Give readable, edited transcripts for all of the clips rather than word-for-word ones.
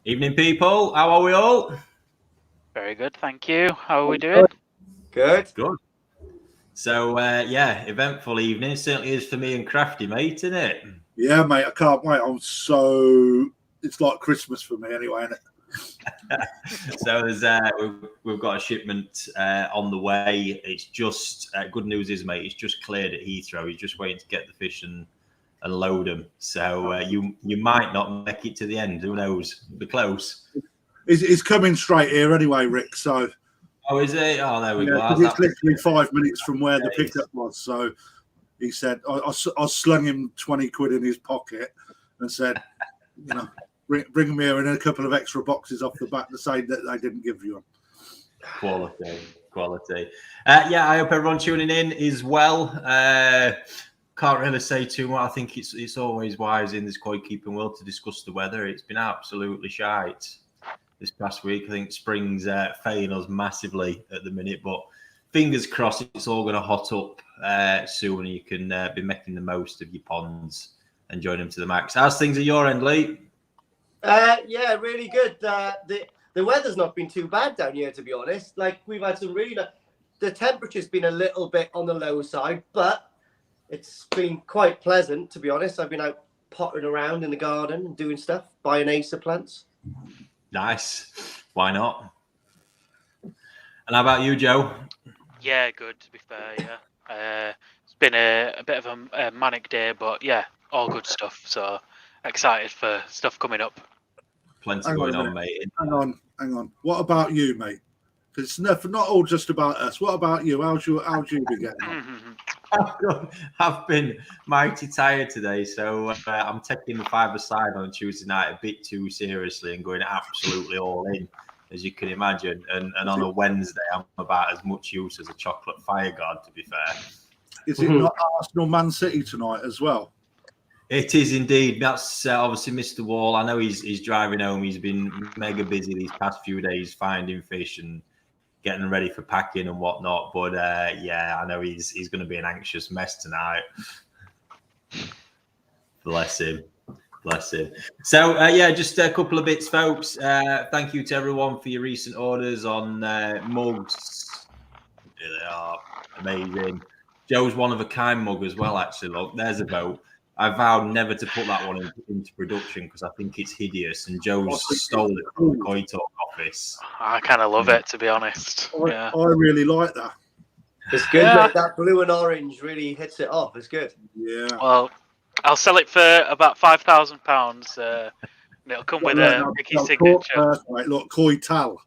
Evening, people. How are we all? Very good, thank you. How are we doing? Good. So, eventful evening. It certainly is for me and Krafty, mate, isn't it? Yeah, mate, I can't wait. It's like Christmas for me anyway, isn't it? So we've got a shipment on the way. It's just good news is, mate, it's just cleared at Heathrow. He's just waiting to get the fish and load them. So you might not make it to the end. Who knows? Be close. He's coming straight here anyway, Rick. So. Oh, is it? Oh, there we go. It's literally 5 minutes from where the pickup was. So he said, I slung him 20 quid in his pocket and said, bring him here and a couple of extra boxes off the back to say that they didn't give you them. Quality. I hope everyone tuning in is well. Can't really say too much. I think it's always wise in this koi keeping world to discuss the weather. It's been absolutely shite this past week. I think spring's failing us massively at the minute, but fingers crossed it's all going to hot up soon and you can be making the most of your ponds and join them to the max. How's things at your end, Lee? Yeah, really good. The weather's not been too bad down here, to be honest. Like, we've had some the temperature's been a little bit on the low side, but it's been quite pleasant, to be honest. I've been out pottering around in the garden and doing stuff, buying Acer plants. Nice. Why not? And how about you, Joe? Yeah, good, to be fair, yeah. It's been a bit of a manic day, but yeah, all good stuff. So excited for stuff coming up. Plenty going on, mate. Hang on. What about you, mate? Because it's not all just about us. What about you? How's you been getting on? I've been mighty tired today, so I'm taking the five-a-side on Tuesday night a bit too seriously and going absolutely all in, as you can imagine. And on a Wednesday, I'm about as much use as a chocolate fire guard, to be fair. Is it not Arsenal Man City tonight as well? It is indeed. That's obviously Mr. Wall. I know he's driving home. He's been mega busy these past few days finding fish and getting ready for packing and whatnot. But I know he's going to be an anxious mess tonight. Bless him. So just a couple of bits, folks. Thank you to everyone for your recent orders on mugs. They are amazing. Joe's one-of-a-kind mug as well, actually. Look, there's a vote. I vowed never to put that one into production because I think it's hideous, and Joe's stole it from the Koi Talk office. I kind of love it, to be honest. I really like that. It's good, mate. That blue and orange really hits it off. It's good. Yeah. Well, I'll sell it for about £5,000. It'll come with a Mickey signature. Look, Koi Tal.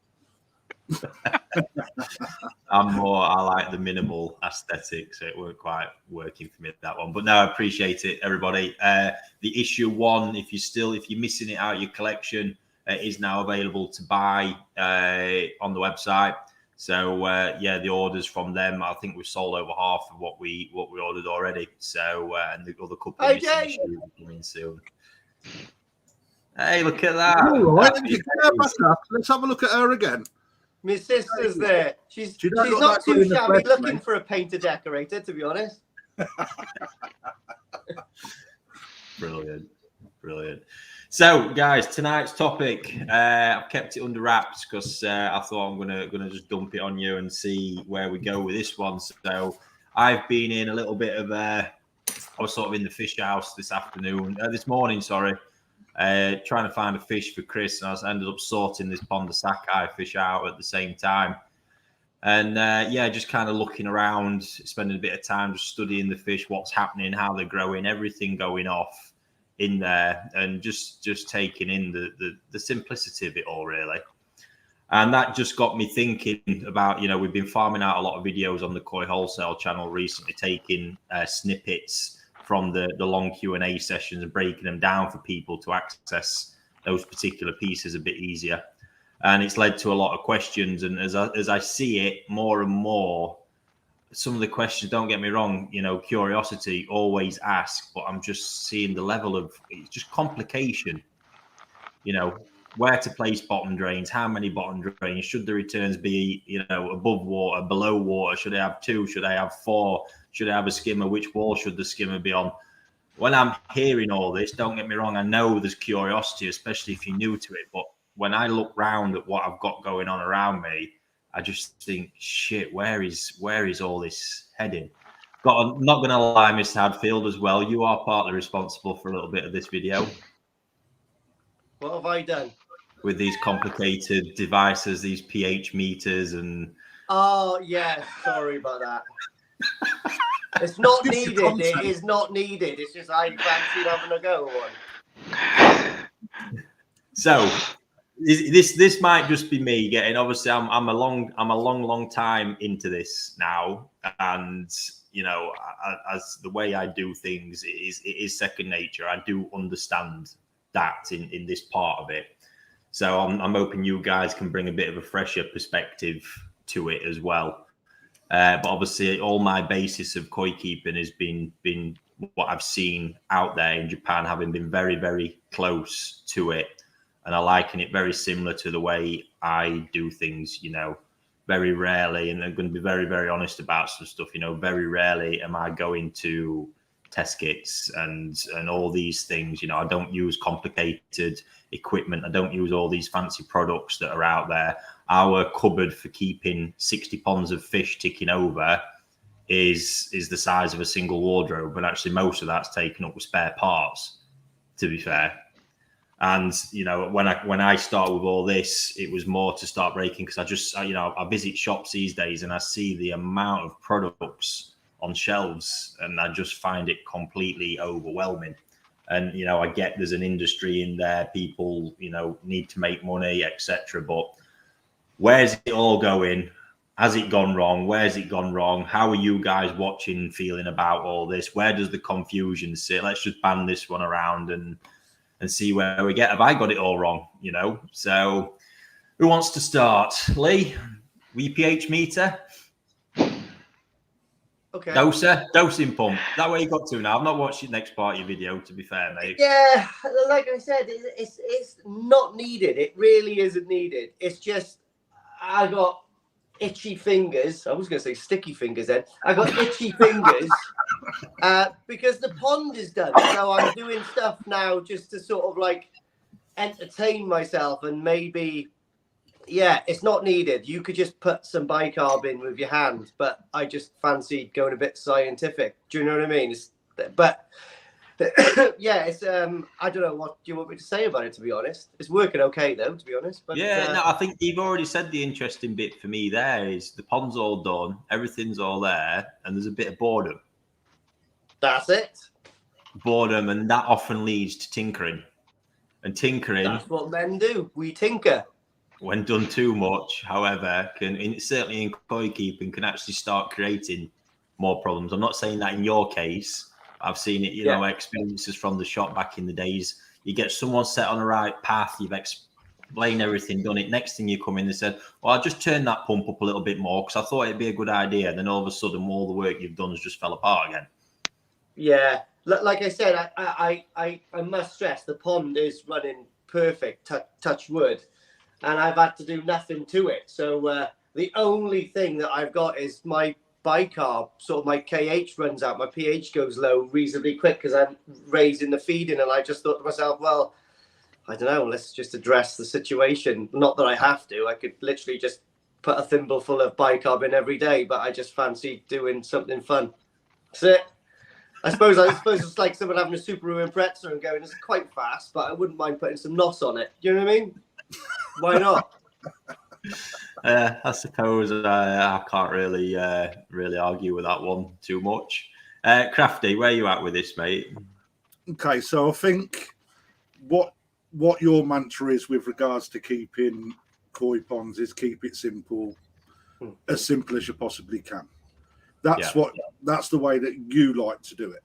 I like the minimal aesthetic, so it weren't quite working for me that one. But no, I appreciate it, everybody. The issue 1, if you're missing it out of your collection, is now available to buy on the website. So the orders from them, I think we've sold over half of what we ordered already. So and the other couple of issues will come in soon. Hey, look at that! All right, let's have a look at her again. My sister's there. She's not too shabby looking for a painter decorator, to be honest. Brilliant. So, guys, tonight's topic, I've kept it under wraps because I thought I'm gonna just dump it on you and see where we go with this one. So, I've been in a little bit of I was sort of in the fish house this morning, trying to find a fish for Chris, and I ended up sorting this pond of sockeye fish out at the same time. And just kind of looking around, spending a bit of time just studying the fish, what's happening, how they're growing, everything going off in there, and just taking in the simplicity of it all, really. And that just got me thinking about, we've been farming out a lot of videos on the Koi Wholesale channel recently, taking snippets from the long Q&A sessions and breaking them down for people to access those particular pieces a bit easier. And it's led to a lot of questions. And as I see it more and more, some of the questions, don't get me wrong, curiosity, always ask, but I'm just seeing the level of, it's just complication, where to place bottom drains, how many bottom drains, should the returns be, above water, below water, should I have 2, should I have 4, should I have a skimmer, which wall should the skimmer be on? when I'm hearing all this, don't get me wrong, I know there's curiosity, especially if you're new to it. But when I look round at what I've got going on around me, I just think, shit, where is all this heading? I'm not going to lie, Mr. Hadfield, as well. You are partly responsible for a little bit of this video. What have I done? With these complicated devices, these pH meters and... Oh, yeah, sorry about that. It's not needed. It is not needed. It's just I fancied having a go at one. So this might just be me getting. Obviously, I'm a long time into this now, and you know, as the way I do things it is second nature. I do understand that in this part of it. So I'm hoping you guys can bring a bit of a fresher perspective to it as well. But obviously, all my basis of koi keeping has been what I've seen out there in Japan, having been very, very close to it. And I liken it very similar to the way I do things, you know, very rarely, and I'm going to be very, very honest about some stuff, you know, very rarely am I going to test kits and all these things. You know, I don't use complicated equipment. I don't use all these fancy products that are out there. Our cupboard for keeping 60 ponds of fish ticking over is the size of a single wardrobe, but actually most of that's taken up with spare parts, to be fair. And you know, when I start with all this, it was more to start breaking, because I visit shops these days and I see the amount of products on shelves, and I just find it completely overwhelming. And you know, I get there's an industry in there, people, you know, need to make money, etc. But where's it all going? Has it gone wrong? Where's it gone wrong? How are you guys watching and feeling about all this? Where does the confusion sit? Let's just ban this one around and see where we get. Have I got it all wrong? You know, so who wants to start? Lee, pH meter? Okay. Dosing pump. That way you got to now. I've not watched the next part of your video, to be fair, mate. Yeah, like I said, it's not needed. It really isn't needed. It's just I got itchy fingers. I was going to say sticky fingers then. I got itchy fingers because the pond is done. So I'm doing stuff now just to sort of like entertain myself, and maybe, yeah, it's not needed. You could just put some bicarb in with your hand, but I just fancied going a bit scientific. Do you know what I mean? But yeah, it's I don't know what you want me to say about it, to be honest. It's working okay though, to be honest. But yeah, no, I think you've already said the interesting bit for me there is the pond's all done, everything's all there, and there's a bit of boredom. That's it. Boredom, and that often leads to tinkering. And tinkering, that's what men do. We tinker. When done too much, however, certainly in koi keeping, can actually start creating more problems. I'm not saying that in your case. I've seen it, you know, experiences from the shop back in the days. You get someone set on the right path, you've explained everything, done it. Next thing you come in, they said, well, I'll just turn that pump up a little bit more because I thought it'd be a good idea. Then all of a sudden, all the work you've done has just fell apart again. Yeah, like I said, I must stress the pond is running perfect, touch wood, and I've had to do nothing to it. So the only thing that I've got is my bicarb, sort of my KH runs out, my pH goes low reasonably quick because I'm raising the feeding, and I just thought to myself, well, I don't know, let's just address the situation. Not that I have to. I could literally just put a thimble full of bicarb in every day, but I just fancy doing something fun. That's it. I suppose it's like someone having a Subaru Impreza and going, it's quite fast, but I wouldn't mind putting some NOS on it. Do you know what I mean? Why not? I suppose I can't really argue with that one too much. Krafty, where are you at with this, mate? Okay, so I think what your mantra is with regards to keeping koi ponds is keep it simple, as simple as you possibly can. That's the way that you like to do it.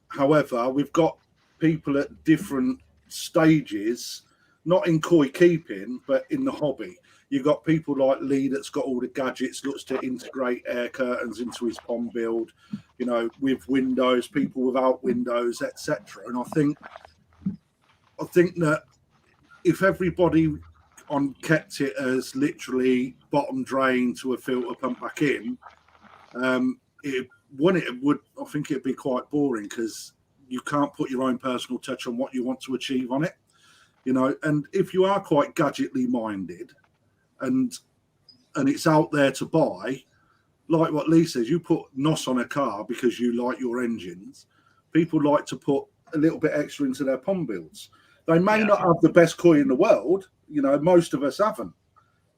However, we've got people at different stages, not in koi keeping, but in the hobby. You've got people like Lee that's got all the gadgets, looks to integrate air curtains into his pond build, you know, with windows, people without windows, etc. And I think that if everybody kept it as literally bottom drain to a filter pump back in, it'd I think it'd be quite boring because you can't put your own personal touch on what you want to achieve on it, and if you are quite gadgetly minded and it's out there to buy, like what Lee says, you put NOS on a car because you like your engines. People like to put a little bit extra into their pond builds. They may not have the best koi in the world, most of us haven't,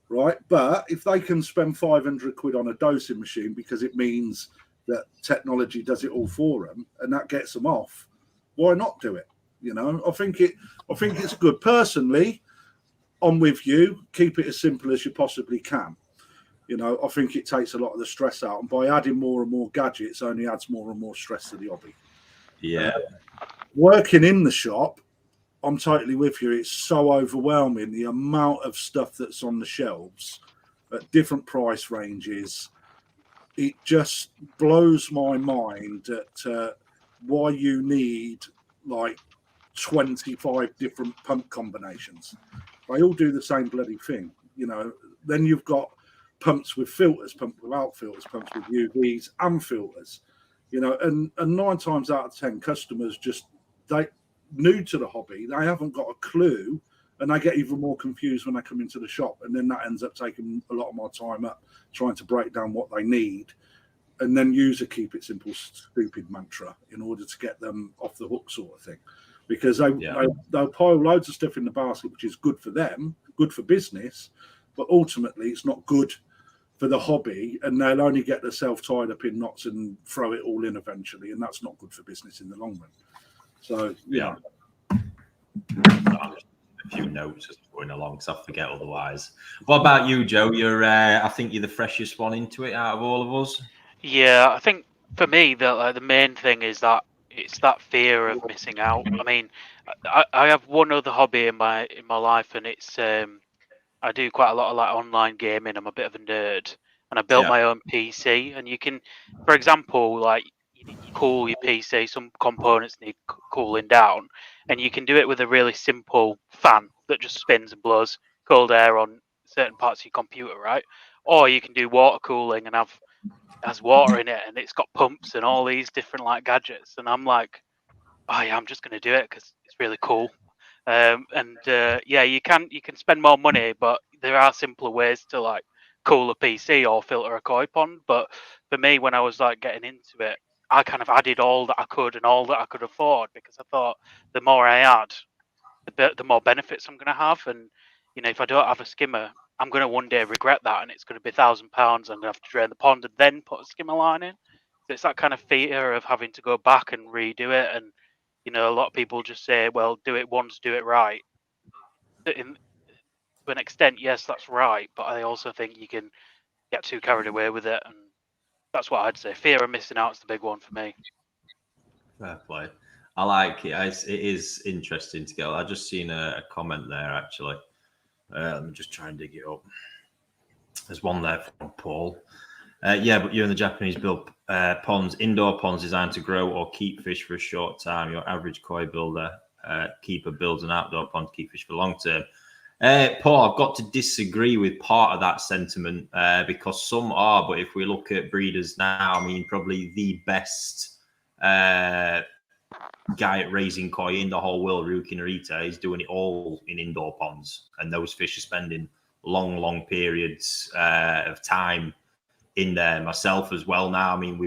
right? But if they can spend 500 quid on a dosing machine because it means that technology does it all for them and that gets them off, why not do it? I think it's good. Personally, I'm with you. Keep it as simple as you possibly can. I think it takes a lot of the stress out, and by adding more and more gadgets only adds more and more stress to the hobby. Yeah. Working in the shop, I'm totally with you. It's so overwhelming, the amount of stuff that's on the shelves at different price ranges. It just blows my mind at why you need like 25 different pump combinations. They all do the same bloody thing. Then you've got pumps with filters, pumps without filters, pumps with UVs and filters. And 9 times out of 10, customers they new to the hobby, they haven't got a clue, and they get even more confused when they come into the shop. And then that ends up taking a lot of my time up trying to break down what they need, and then use a keep it simple, stupid mantra in order to get them off the hook, sort of thing. Because they'll pile loads of stuff in the basket, which is good for them, good for business, but ultimately it's not good for the hobby, and they'll only get themselves tied up in knots and throw it all in eventually, and that's not good for business in the long run. So a few notes as going along because I forget otherwise. What about you, Joe? I think you're the freshest one into it out of all of us. Yeah, I think for me the main thing is that it's that fear of missing out. I mean, I have one other hobby in my life, and it's I do quite a lot of like online gaming. I'm a bit of a nerd, and I built my own PC. And you can, for example, like you cool your PC. Some components need cooling down, and you can do it with a really simple fan that just spins and blows cold air on certain parts of your computer, right? Or you can do water cooling and has water in it, and it's got pumps and all these different like gadgets. And I'm like, oh yeah, I'm just gonna do it because it's really cool. Yeah, you can spend more money, but there are simpler ways to like cool a PC or filter a koi pond. But for me, when I was like getting into it, I kind of added all that I could and all that I could afford, because I thought the more I add, the more benefits I'm going to have. And if I don't have a skimmer, I'm going to one day regret that, and it's going to be £1,000. I'm going to have to drain the pond and then put a skimmer line in. So it's that kind of fear of having to go back and redo it. And a lot of people just say, well, do it once, do it right. To an extent, yes, that's right. But I also think you can get too carried away with it. And that's what I'd say. Fear of missing out is the big one for me. Fair play. I like it. It is interesting to go. I just seen a comment there, actually. Let me just try and dig it up. There's one there from Paul. Yeah, but you're in the Japanese build ponds, indoor ponds designed to grow or keep fish for a short time. Your average koi keeper builds an outdoor pond to keep fish for long term. Paul, I've got to disagree with part of that sentiment because some are, but if we look at breeders now, I mean, probably the best guy at raising koi in the whole world, Ryuki Narita, is doing it all in indoor ponds, and those fish are spending long periods of time in there. Myself as well now. I mean,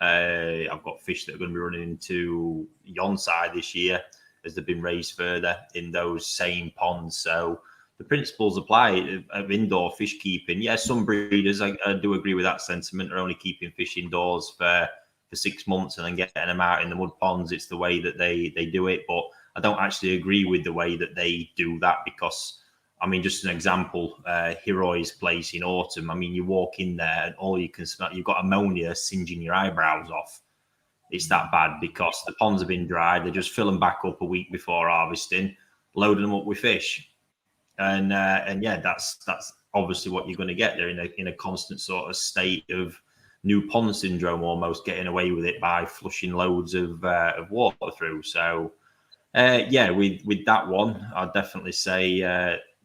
I've got fish that are going to be running into Yonsai this year as they've been raised further in those same ponds. So the principles apply of indoor fish keeping. Yeah, some breeders, I do agree with that sentiment, are only keeping fish indoors for 6 months and then getting them out in the mud ponds. It's the way that they do it. But I don't actually agree with the way that they do that because, I mean, just an example, Heroi's place in autumn. I mean, you walk in there and all you can smell, you've got ammonia singeing your eyebrows off. It's that bad because the ponds have been dried. They just fill them back up a week before harvesting, loading them up with fish. And yeah, that's obviously what you're going to get there in a constant sort of state of new pond syndrome, almost getting away with it by flushing loads of water through. So yeah, with that one, I'd definitely say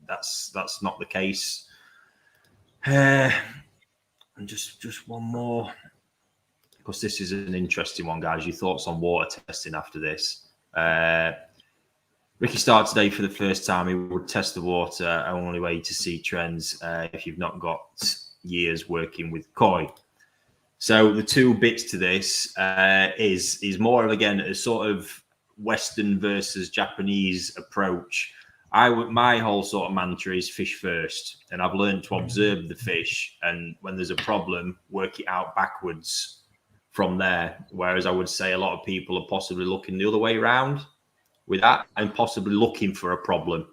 that's not the case. And just one more. because this is an interesting one, guys. Your thoughts on water testing after this? Ricky started today for the first time. He would test the water. Only way to see trends if you've not got years working with Koi. So the two bits to this is more of, again, a sort of Western versus Japanese approach. My whole sort of mantra is fish first, and I've learned to observe the fish, and when there's a problem, work it out backwards from there. Whereas I would say a lot of people are possibly looking the other way around with that, and possibly looking for a problem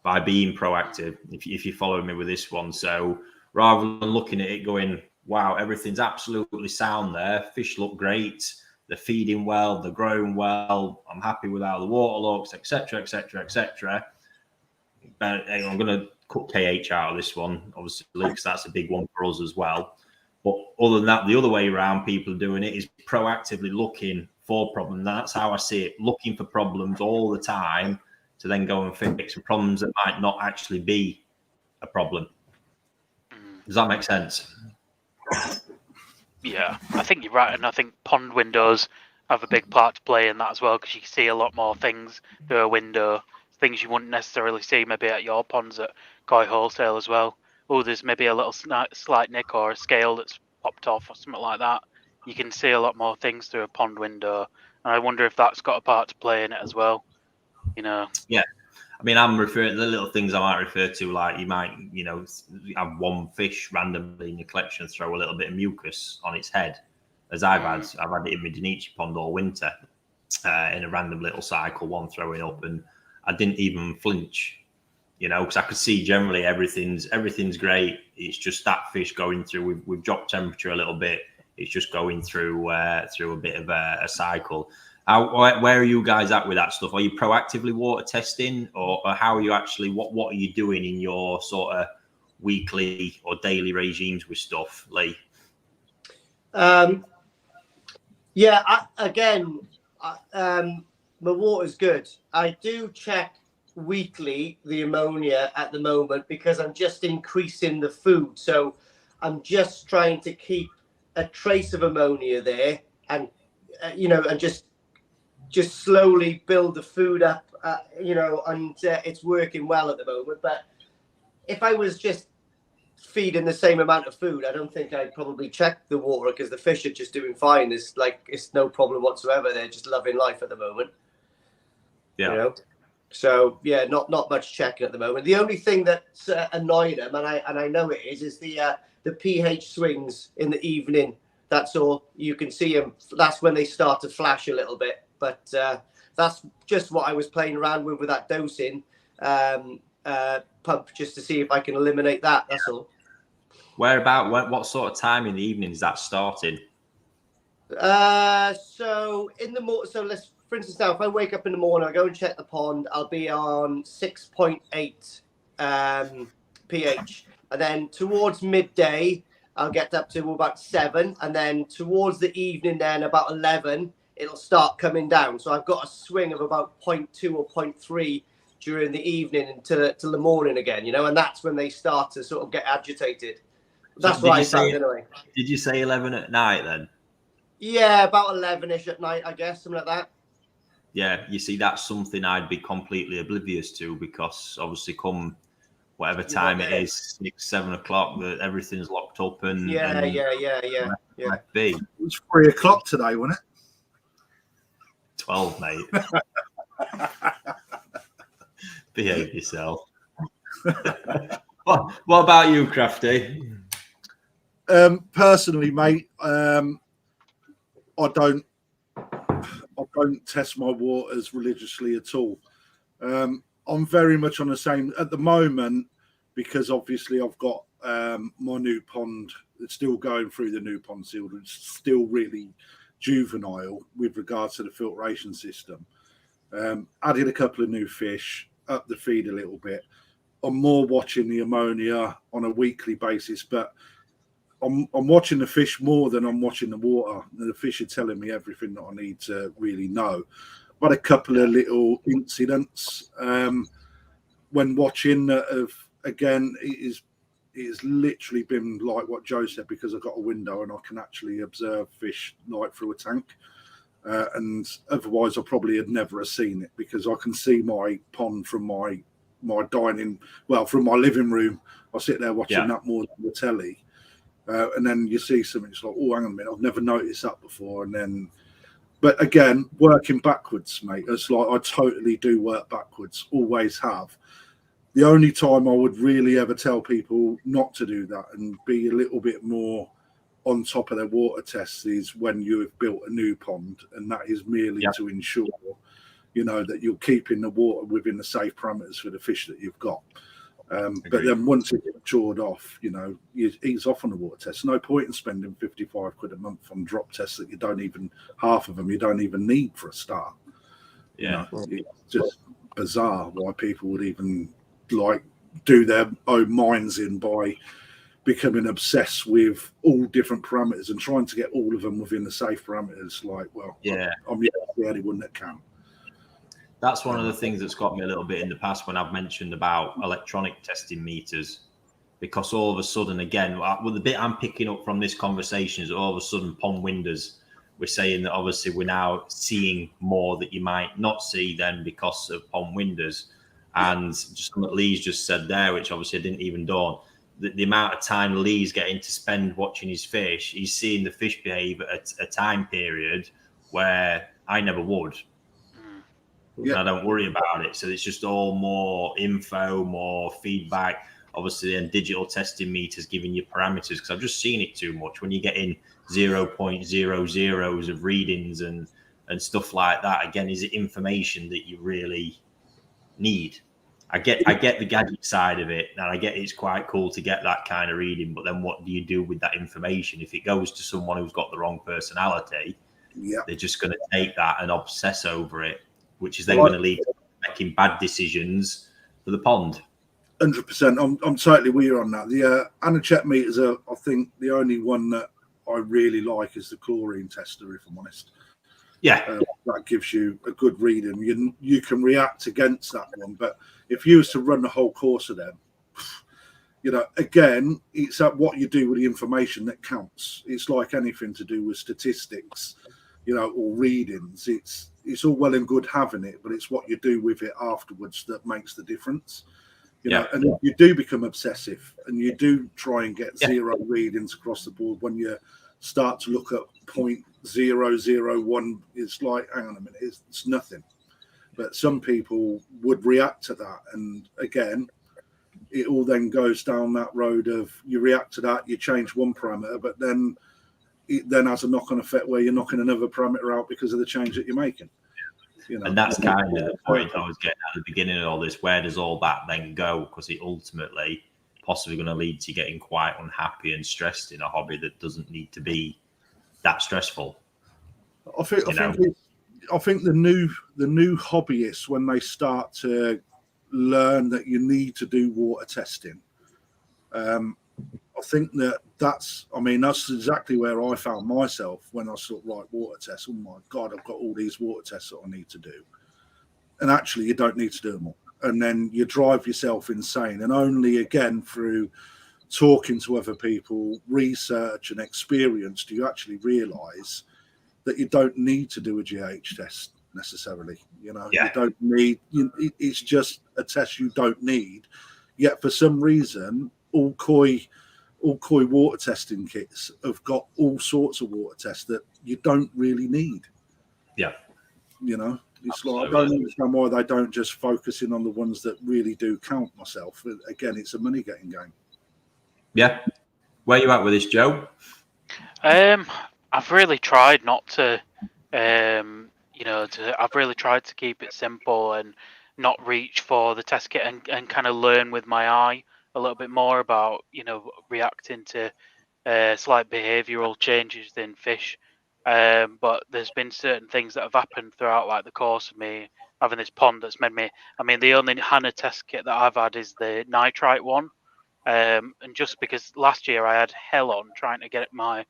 by being proactive, if you follow me with this one. So rather than looking at it going, wow, everything's absolutely sound there, fish look great, they're feeding well, they're growing well, I'm happy with how the water looks, etc., etc., etc. But I'm going to cut KH out of this one, obviously, because that's a big one for us as well. But other than that, the other way around, people doing it is proactively looking for problems. That's how I see it, looking for problems all the time to then go and fix problems that might not actually be a problem. Does that make sense? Yeah, I think you're right, and I think pond windows have a big part to play in that as well, because you can see a lot more things through a window, things you wouldn't necessarily see maybe at your ponds at Koi Wholesale as well. Oh, there's maybe a little slight nick or a scale that's popped off or something like that. You can see a lot more things through a pond window, and I wonder if that's got a part to play in it as well. You know? Yeah. I mean, I'm referring to the little things I might refer to, like you might, have one fish randomly in your collection throw a little bit of mucus on its head, as I've had it in my Denichi pond all winter, in a random little cycle, one throwing up, and I didn't even flinch, because I could see generally everything's great. It's just that fish going through. We've dropped temperature a little bit. It's just going through a bit of a cycle. Where are you guys at with that stuff? Are you proactively water testing, or how are you actually? What are you doing in your sort of weekly or daily regimes with stuff, Lee? My water's good. I do check weekly the ammonia at the moment because I'm just increasing the food. So I'm just trying to keep a trace of ammonia there, and and just slowly build the food up, and it's working well at the moment. But if I was just feeding the same amount of food, I don't think I'd probably check the water, because the fish are just doing fine. It's no problem whatsoever. They're just loving life at the moment. Yeah. So yeah, not much checking at the moment. The only thing that's annoying them, and I know it is the pH swings in the evening. That's all. You can see them. That's when they start to flash a little bit. But that's just what I was playing around with that dosing pump, just to see if I can eliminate that. That's all. What sort of time in the evening is that starting? So in the morning. So for instance, now if I wake up in the morning, I go and check the pond. I'll be on 6.8 pH, and then towards midday, I'll get up to about 7, and then towards the evening, then about 11. It'll start coming down. So I've got a swing of about 0.2 or 0.3 during the evening until the morning again, and that's when they start to sort of get agitated. That's what I found anyway. Did you say 11 at night then? Yeah, about 11-ish at night, I guess, something like that. Yeah, you see, that's something I'd be completely oblivious to, because obviously come whatever time it is, 6, 7 o'clock, everything's locked up and yeah. It was 3 o'clock today, wasn't it? 12, mate. Behave yourself. What about you, Krafty? Personally, mate, I don't test my waters religiously at all. I'm very much on the same at the moment, because obviously I've got my new pond. It's still going through the new pond seal. It's still really juvenile with regards to the filtration system. Added a couple of new fish, up the feed a little bit. I'm more watching the ammonia on a weekly basis, but I'm watching the fish more than I'm watching the water. The fish are telling me everything that I need to really know. But a couple of little incidents when watching that have, again, it is it's literally been like what Joe said, because I've got a window and I can actually observe fish like through a tank. And otherwise I probably had never have seen it, because I can see my pond from my from my living room. I sit there watching that more than the telly. And then you see something, it's like, oh, hang on a minute, I've never noticed that before. And then, but again, working backwards, mate, it's like I totally do work backwards, always have. The only time I would really ever tell people not to do that and be a little bit more on top of their water tests is when you have built a new pond, and that is merely to ensure, that you're keeping the water within the safe parameters for the fish that you've got. But then once it's matured off, you ease off on the water test. No point in spending 55 quid a month on drop tests that you don't even, half of them you don't even need for a start. It's just bizarre why people would even do their own minds in by becoming obsessed with all different parameters and trying to get all of them within the safe parameters. I'm the only one that can. That's one of the things that's got me a little bit in the past when I've mentioned about electronic testing meters, because all of a sudden, again, the bit I'm picking up from this conversation is all of a sudden pond windows. We're saying that obviously we're now seeing more that you might not see then because of pond windows. And just what Lee's just said there, which obviously I didn't even dawn, the amount of time Lee's getting to spend watching his fish, he's seeing the fish behave at a time period where I never would. And I don't worry about it. So it's just all more info, more feedback. Obviously, and digital testing meters giving you parameters, because I've just seen it too much. When you get in 0.00s of readings and stuff like that, again, is it information that you really need? I get the gadget side of it, and I get it's quite cool to get that kind of reading. But then what do you do with that information? If it goes to someone who's got the wrong personality, they're just going to take that and obsess over it, which is then going to lead to making bad decisions for the pond. 100%. I'm totally with you on that. The Anacheck meters are, I think, the only one that I really like is the chlorine tester, if I'm honest. That gives you a good reading. You can react against that one, but if you was to run the whole course of them, again, it's at what you do with the information that counts. It's like anything to do with statistics, or readings. It's all well and good having it, but it's what you do with it afterwards that makes the difference. And you do become obsessive, and you do try and get zero readings across the board. When you start to look at 0.001, it's like, hang on a minute, it's nothing. But some people would react to that, and again, it all then goes down that road of you react to that, you change one parameter, but then it then has a knock-on effect where you're knocking another parameter out because of the change that you're making. And that's kind of the point I was getting at the beginning of all this. Where does all that then go? Because it ultimately possibly going to lead to getting quite unhappy and stressed in a hobby that doesn't need to be that stressful. I think the new hobbyists, when they start to learn that you need to do water testing, I think that's exactly where I found myself when I thought, right, water tests. Oh my God, I've got all these water tests that I need to do. And actually, you don't need to do them all. And then you drive yourself insane. And only again through talking to other people, research and experience, do you actually realise that you don't need to do a GH test necessarily. You don't need. It's just a test you don't need. Yet for some reason, all koi water testing kits have got all sorts of water tests that you don't really need. It's Absolutely. like, I don't understand why they don't just focus in on the ones that really do count myself. Again, it's a money getting game. Where you at with this, Joe? I've really tried not to I've really tried to keep it simple and not reach for the test kit and kind of learn with my eye a little bit more about, reacting to slight behavioural changes in fish. But there's been certain things that have happened throughout the course of me having this pond that's made me, the only Hannah test kit that I've had is the nitrite one. And just because last year I had hell on trying to get my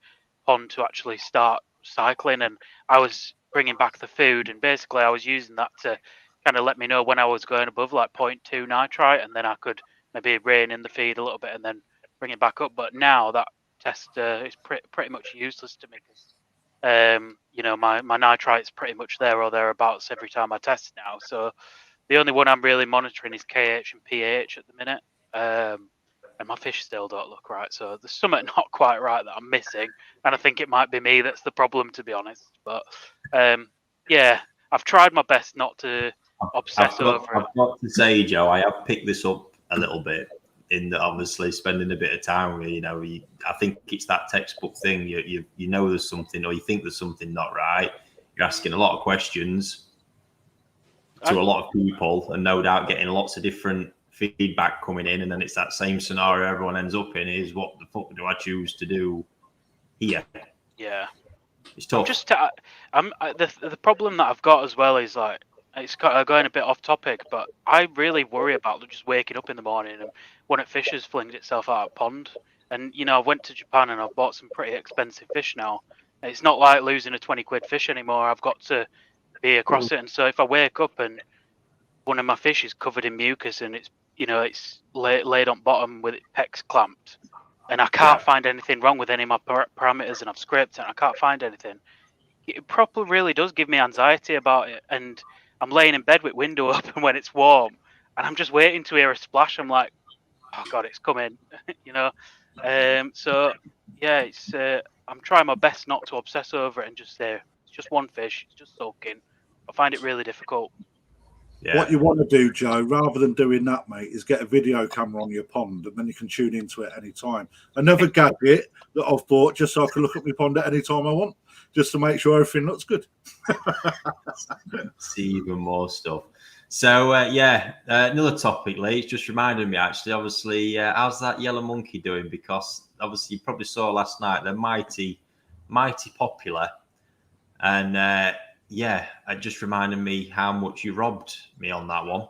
pond to actually start cycling, and I was bringing back the food, and basically I was using that to kind of let me know when I was going above 0.2 nitrite, and then I could maybe rein in the feed a little bit and then bring it back up. But now that test is pretty much useless to me. My nitrite's pretty much there or thereabouts every time I test now. So the only one I'm really monitoring is KH and pH at the minute. And my fish still don't look right. So there's something not quite right that I'm missing. And I think it might be me that's the problem, to be honest. But I've tried my best not to obsess over it. I've got to say, Joe, I have picked this up a little bit in that obviously spending a bit of time with, I think it's that textbook thing. You know there's something, or you think there's something not right. You're asking a lot of questions to a lot of people, and no doubt getting lots of different feedback coming in, and then it's that same scenario everyone ends up in: is what the fuck do I choose to do here? Yeah, it's tough. The problem that I've got as well is like, it's going a bit off topic, but I really worry about just waking up in the morning and one of fish has flinged itself out of pond. And I went to Japan and I've bought some pretty expensive fish now. It's not like losing a 20 quid fish anymore. I've got to be across it, and so if I wake up and one of my fish is covered in mucus and it's laid on bottom with its pecs clamped, and I can't find anything wrong with any of my parameters, and I've scraped it and I can't find anything, it probably really does give me anxiety about it. And I'm laying in bed with window open when it's warm, and I'm just waiting to hear a splash. I'm like, oh God, it's coming, So yeah, it's I'm trying my best not to obsess over it and just say it's just one fish, it's just soaking. I find it really difficult. Yeah. What you want to do, Joe, rather than doing that, mate, is get a video camera on your pond, and then you can tune into it any time. Another gadget that I've bought just so I can look at my pond at any time I want, just to make sure everything looks good. See even more stuff. So, another topic, Lee. It's just reminded me, actually, obviously, how's that yellow monkey doing? Because, obviously, you probably saw last night, they're mighty popular. And, it just reminded me how much you robbed me on that one.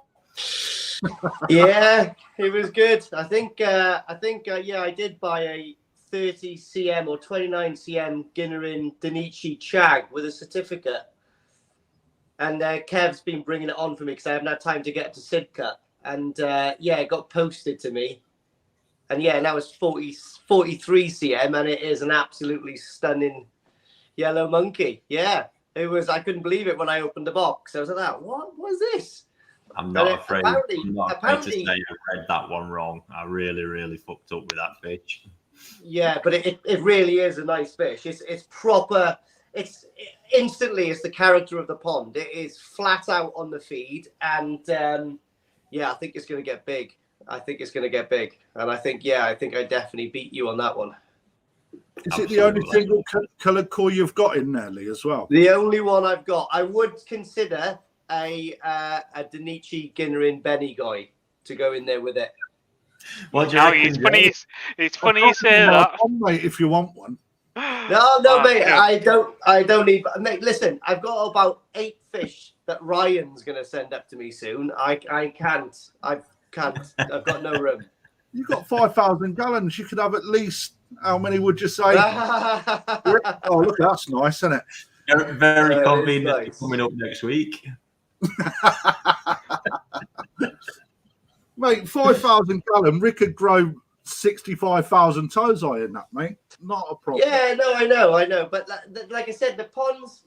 Yeah, it was good. I think, I did buy a 30 cm or 29 cm Ginnerin Danichi Chag with a certificate. And Kev's been bringing it on for me because I haven't had time to get to Sidcup. And it got posted to me. And now it's 43 cm, and it is an absolutely stunning yellow monkey. Yeah, it was. I couldn't believe it when I opened the box. I was like, what was this? I'm not afraid to say I read that one wrong. I really, really fucked up with that fish. Yeah, but it really is a nice fish. It's proper. It's the character of the pond. It is flat out on the feed, and I think it's going to get big. And I think I definitely beat you on that one. Is it the only single coloured koi you've got in there, Lee, as well? The only one I've got. I would consider a Danichi Ginnerin Benigoi to go in there with it. It's funny you say that. Mate, if you want one. No, mate. I don't need. Mate, listen. I've got about 8 fish that Ryan's going to send up to me soon. I can't. I've got no room. You've got 5,000 gallons. You could have at least, how many would you say? Oh, look, that's nice, isn't it? Very convenient. Nice. Coming up next week. Mate, 5,000 gallon. Rick could grow 65,000 tozai in that, mate. Not a problem. Yeah, no, I know. But like I said, the pond's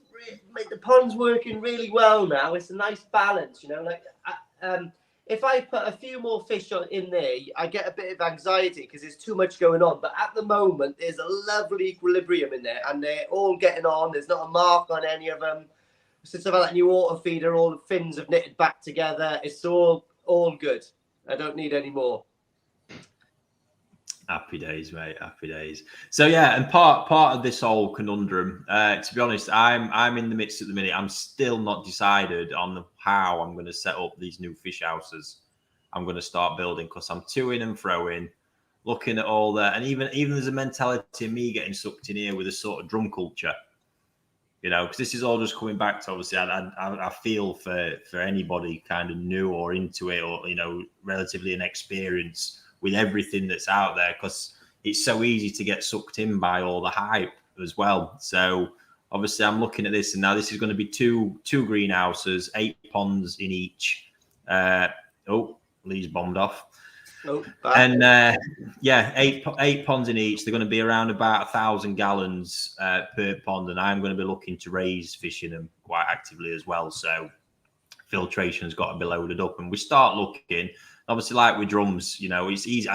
working really well now. It's a nice balance, if I put a few more fish in there, I get a bit of anxiety because there's too much going on. But at the moment, there's a lovely equilibrium in there, and they're all getting on. There's not a mark on any of them. Since I've had that new water feeder, all the fins have knitted back together. It's all good. I don't need any more. Happy days, mate. Happy days. So and part of this whole conundrum, to be honest, I'm in the midst at the minute. I'm still not decided on how I'm going to set up these new fish houses. I'm going to start building because I'm to-ing and fro-ing, looking at all that, and even there's a mentality of me getting sucked in here with a sort of drum culture, because this is all just coming back to, obviously, I feel for anybody kind of new or into it, or relatively inexperienced with everything that's out there, because it's so easy to get sucked in by all the hype as well. So obviously I'm looking at this, and now this is going to be two greenhouses, 8 ponds in each. Lee's bombed off. Oh, and eight ponds in each. They're going to be around about 1,000 gallons per pond, and I'm going to be looking to raise fish in them quite actively as well. So filtration's got to be loaded up, and we start looking. Obviously, like with drums, it's easy.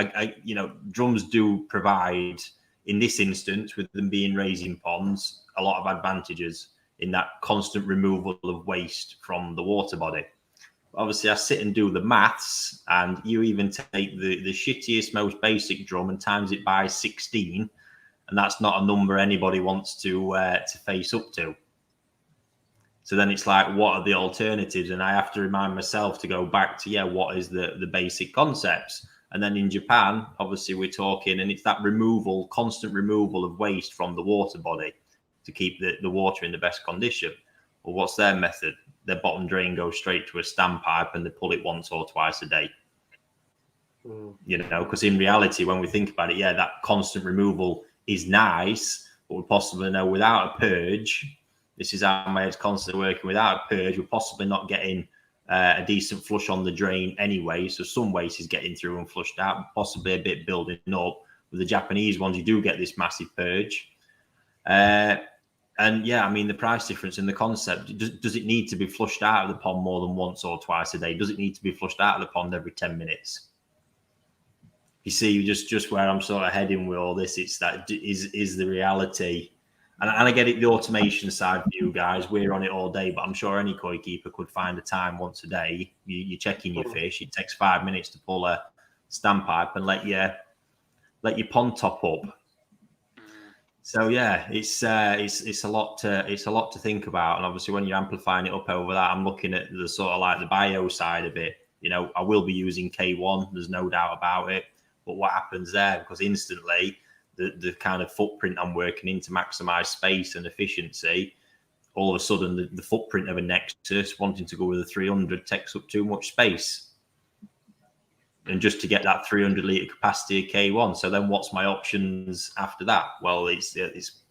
Drums do provide, in this instance, with them being raising ponds, a lot of advantages in that constant removal of waste from the water body. Obviously, I sit and do the maths, and you even take the shittiest, most basic drum and times it by 16, and that's not a number anybody wants to face up to. So then it's like, what are the alternatives? And I have to remind myself to go back to, what is the basic concepts? And then in Japan, obviously, we're talking, and it's that constant removal of waste from the water body to keep the water in the best condition. Well, what's their method? Their bottom drain goes straight to a standpipe and they pull it once or twice a day. Because in reality, when we think about it, that constant removal is nice, but we possibly know without a purge, this is how my head's constantly working, without a purge, we're possibly not getting a decent flush on the drain anyway. So some waste is getting through and flushed out, possibly a bit building up. With the Japanese ones, you do get this massive purge. And the price difference in the concept, does it need to be flushed out of the pond more than once or twice a day? Does it need to be flushed out of the pond every 10 minutes? You see, just where I'm sort of heading with all this, it's that is the reality. And I get it, the automation side for you guys, we're on it all day, but I'm sure any koi keeper could find a time once a day. You're checking your fish. It takes 5 minutes to pull a standpipe and let your pond top up. So it's a lot to think about, and obviously when you're amplifying it up over that, I'm looking at the sort of like the bio side of it. I will be using K1, there's no doubt about it. But what happens there? Because instantly the kind of footprint I'm working in to maximize space and efficiency, all of a sudden the footprint of a Nexus wanting to go with a 300 takes up too much space. And just to get that 300 litre capacity of K1. So then what's my options after that? Well, it's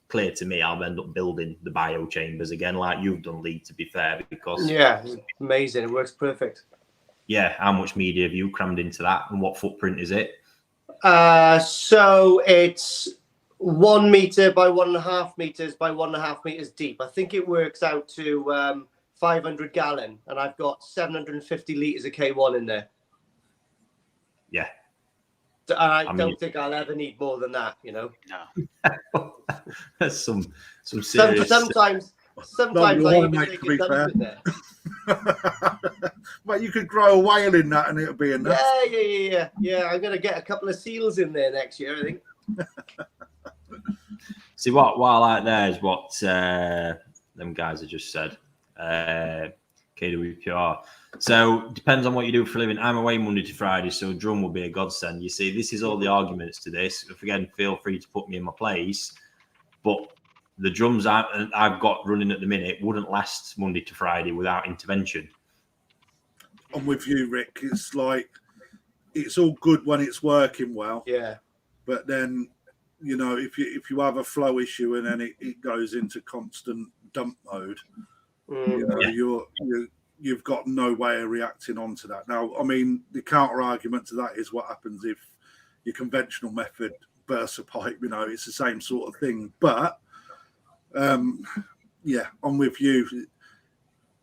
clear to me I'll end up building the bio chambers again, like you've done, Lee, to be fair, because... Yeah, it's amazing. It works perfect. Yeah, how much media have you crammed into that, and what footprint is it? So it's 1 metre by 1.5 metres by 1.5 metres deep. I think it works out to 500 gallon, and I've got 750 litres of K1 in there. Yeah. I don't think I'll ever need more than that, No. That's some serious... Sometimes I even think it does in there. But you could grow a whale in that and it'll be enough. Yeah, I'm going to get a couple of seals in there next year, I think. See, what I like there is what them guys have just said. KWPR. So depends on what you do for a living. I'm away Monday to Friday, so drum will be a godsend. You see, this is all the arguments to this. If again, feel free to put me in my place. But the drums I've got running at the minute wouldn't last Monday to Friday without intervention. I'm with you, Rick. It's like, it's all good when it's working well. Yeah. But then, if you have a flow issue and then it goes into constant dump mode, you've got no way of reacting onto that. Now, I mean, the counter argument to that is what happens if your conventional method bursts a pipe. It's the same sort of thing. But I'm with you.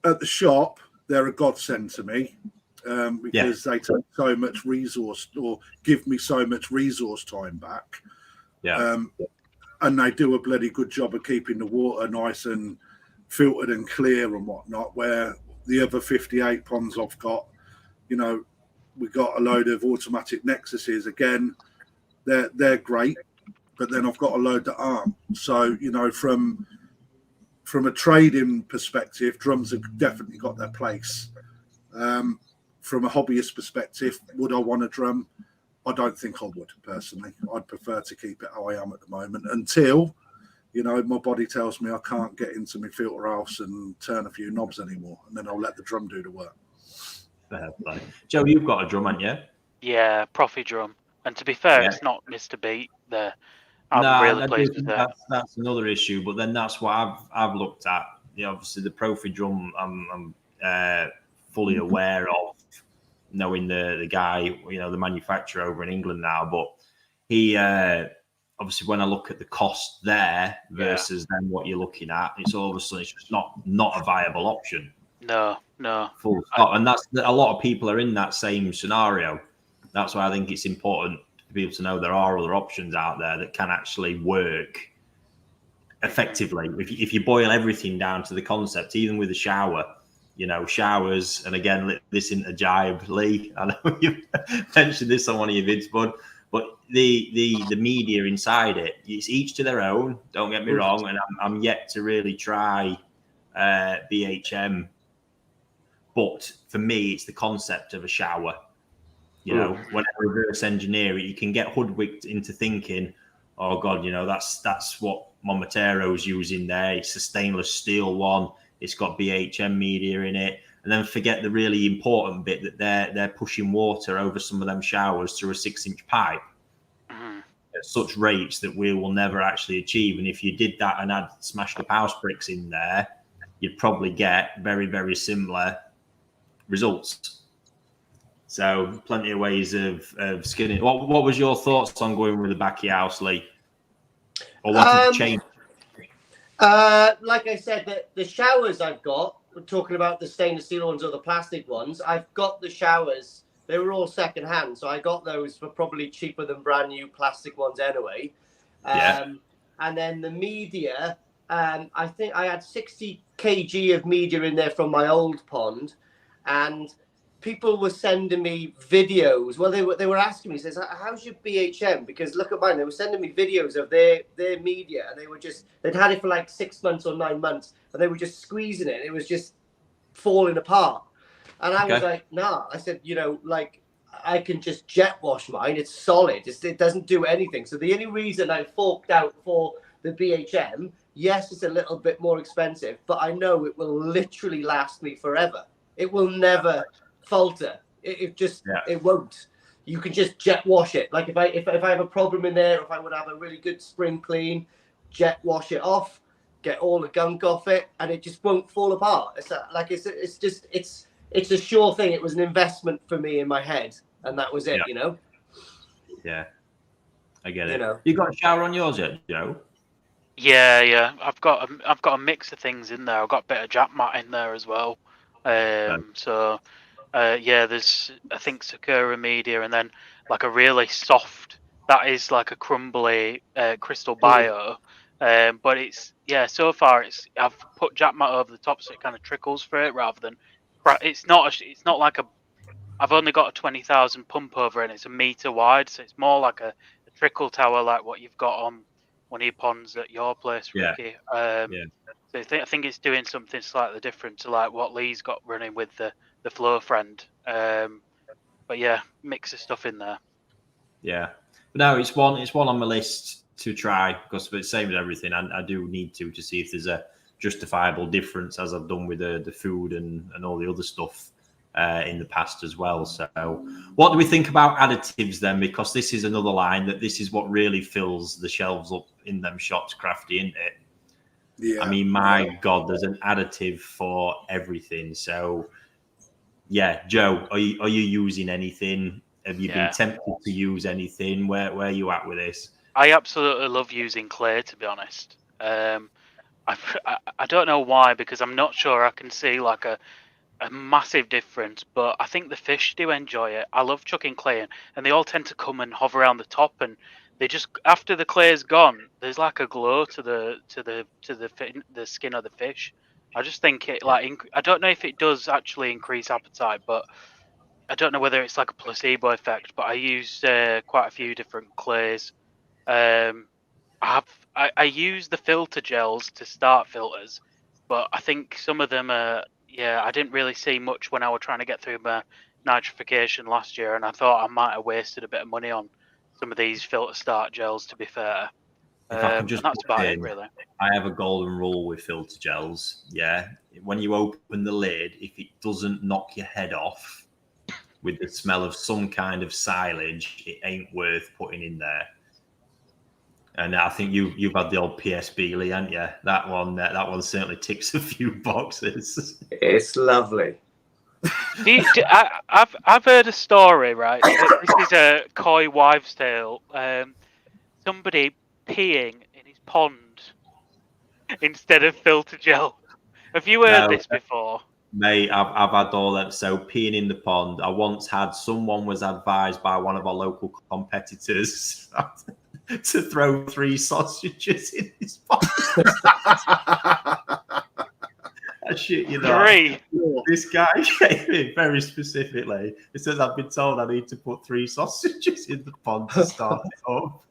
At the shop, they're a godsend to me because they take so much resource or give me so much resource time back. Yeah. And they do a bloody good job of keeping the water nice and filtered and clear and whatnot, where the other 58 ponds I've got, we got a load of automatic Nexuses. Again, they're great, but then I've got a load that aren't. So, from a trading perspective, drums have definitely got their place. From a hobbyist perspective, would I want a drum? I don't think I would, personally. I'd prefer to keep it how I am at the moment until, my body tells me I can't get into my filter house and turn a few knobs anymore, and then I'll let the drum do the work. Fair play. Joe, you've got a drum, haven't you? Yeah, Profi drum. And to be fair, it's not Mr. Beat there. I'm really pleased with that. That's another issue, but then that's what I've looked at. Obviously the Profi drum I'm fully aware of knowing the guy, the manufacturer over in England now, but he obviously when I look at the cost there versus then what you're looking at, it's all of a sudden it's just not a viable option. No. Full stop. And that's a lot of people are in that same scenario. That's why I think it's important for people to know there are other options out there that can actually work effectively. If you boil everything down to the concept, even with a shower, showers, and again, this isn't a jibe, Lee. I know you mentioned this on one of your vids, but the media inside it, it's each to their own. Don't get me wrong, and I'm yet to really try BHM. But for me, it's the concept of a shower. When I reverse engineer it, you can get hoodwinked into thinking, oh God, that's what Momotero's using there. It's a stainless steel one. It's got BHM media in it. And then forget the really important bit that they're pushing water over some of them showers through a 6-inch pipe at such rates that we will never actually achieve. And if you did that and had smashed up house bricks in there, you'd probably get very, very similar results. So plenty of ways of skinning. What was your thoughts on going with the back of your house, Lee? Or wanting to change? Like I said, the showers I've got, we're talking about the stainless steel ones or the plastic ones, I've got the showers. They were all second hand, so I got those for probably cheaper than brand new plastic ones anyway. And then the media, I think I had 60 kg of media in there from my old pond, and people were sending me videos. Well, they were asking me, says, how's your BHM? Because look at mine. They were sending me videos of their media, and they'd had it for like 6 months or 9 months, and they were just squeezing it. It was just falling apart. And I was like, nah. I said, I can just jet wash mine. It's solid. It doesn't do anything. So the only reason I forked out for the BHM, yes, it's a little bit more expensive, but I know it will literally last me forever. It will never falter. It won't. You can just jet wash it. Like if I have a problem in there, if I would have a really good spring clean, jet wash it off, get all the gunk off it, and it just won't fall apart. It's a sure thing. It was an investment for me in my head, and that was it. Yeah, I get it. You got a shower on yours yet, Joe? Yeah. I've got a mix of things in there. I've got a bit of jack mat in there as well. So there's I think Sakura media, and then like a really soft that is like a crumbly crystal bio. But it's so far I've put jack mat over the top so it kind of trickles through it rather than it's not like I've only got a 20,000 pump over and it's a meter wide, so it's more like a trickle tower like what you've got on one of your ponds at your place, Ricky. So I think it's doing something slightly different to like what Lee's got running with the Flow Friend. But yeah, mix of stuff in there. Yeah, but no, it's one on my list to try because it's the same as everything. I do need to see if there's a justifiable difference as I've done with the food and all the other stuff in the past as well. So what do we think about additives then? Because this is another line that this is what really fills the shelves up in them shops, Krafty, isn't it? Yeah. I mean, my God, there's an additive for everything. So yeah, Joe, are you using anything? Have you been tempted to use anything? Where are you at with this? I absolutely love using clay, to be honest. I don't know why, because I'm not sure I can see like a massive difference, but I think the fish do enjoy it. I love chucking clay in, and they all tend to come and hover around the top, and they just after the clay is gone, there's like a glow to the skin of the fish. I just think it I don't know if it does actually increase appetite, but I don't know whether it's like a placebo effect. But I use quite a few different clays. I use the filter gels to start filters, but I think some of them are. Yeah, I didn't really see much when I was trying to get through my nitrification last year, and I thought I might have wasted a bit of money on some of these filter start gels, to be fair. If I can just that's about it, really. I have a golden rule with filter gels. Yeah, when you open the lid, if it doesn't knock your head off with the smell of some kind of silage, it ain't worth putting in there. And I think you've had the old PSB, Lee, haven't you? That one certainly ticks a few boxes. It's lovely. I've heard a story, right? This is a Koi Wholesale. Somebody peeing in his pond instead of filter gel. Have you heard this before? Mate, I've had all that. So peeing in the pond. I once had someone was advised by one of our local competitors to throw 3 sausages in his pond. I shit you not. 3. This guy came in very specifically. He says, I've been told I need to put 3 sausages in the pond to start it up.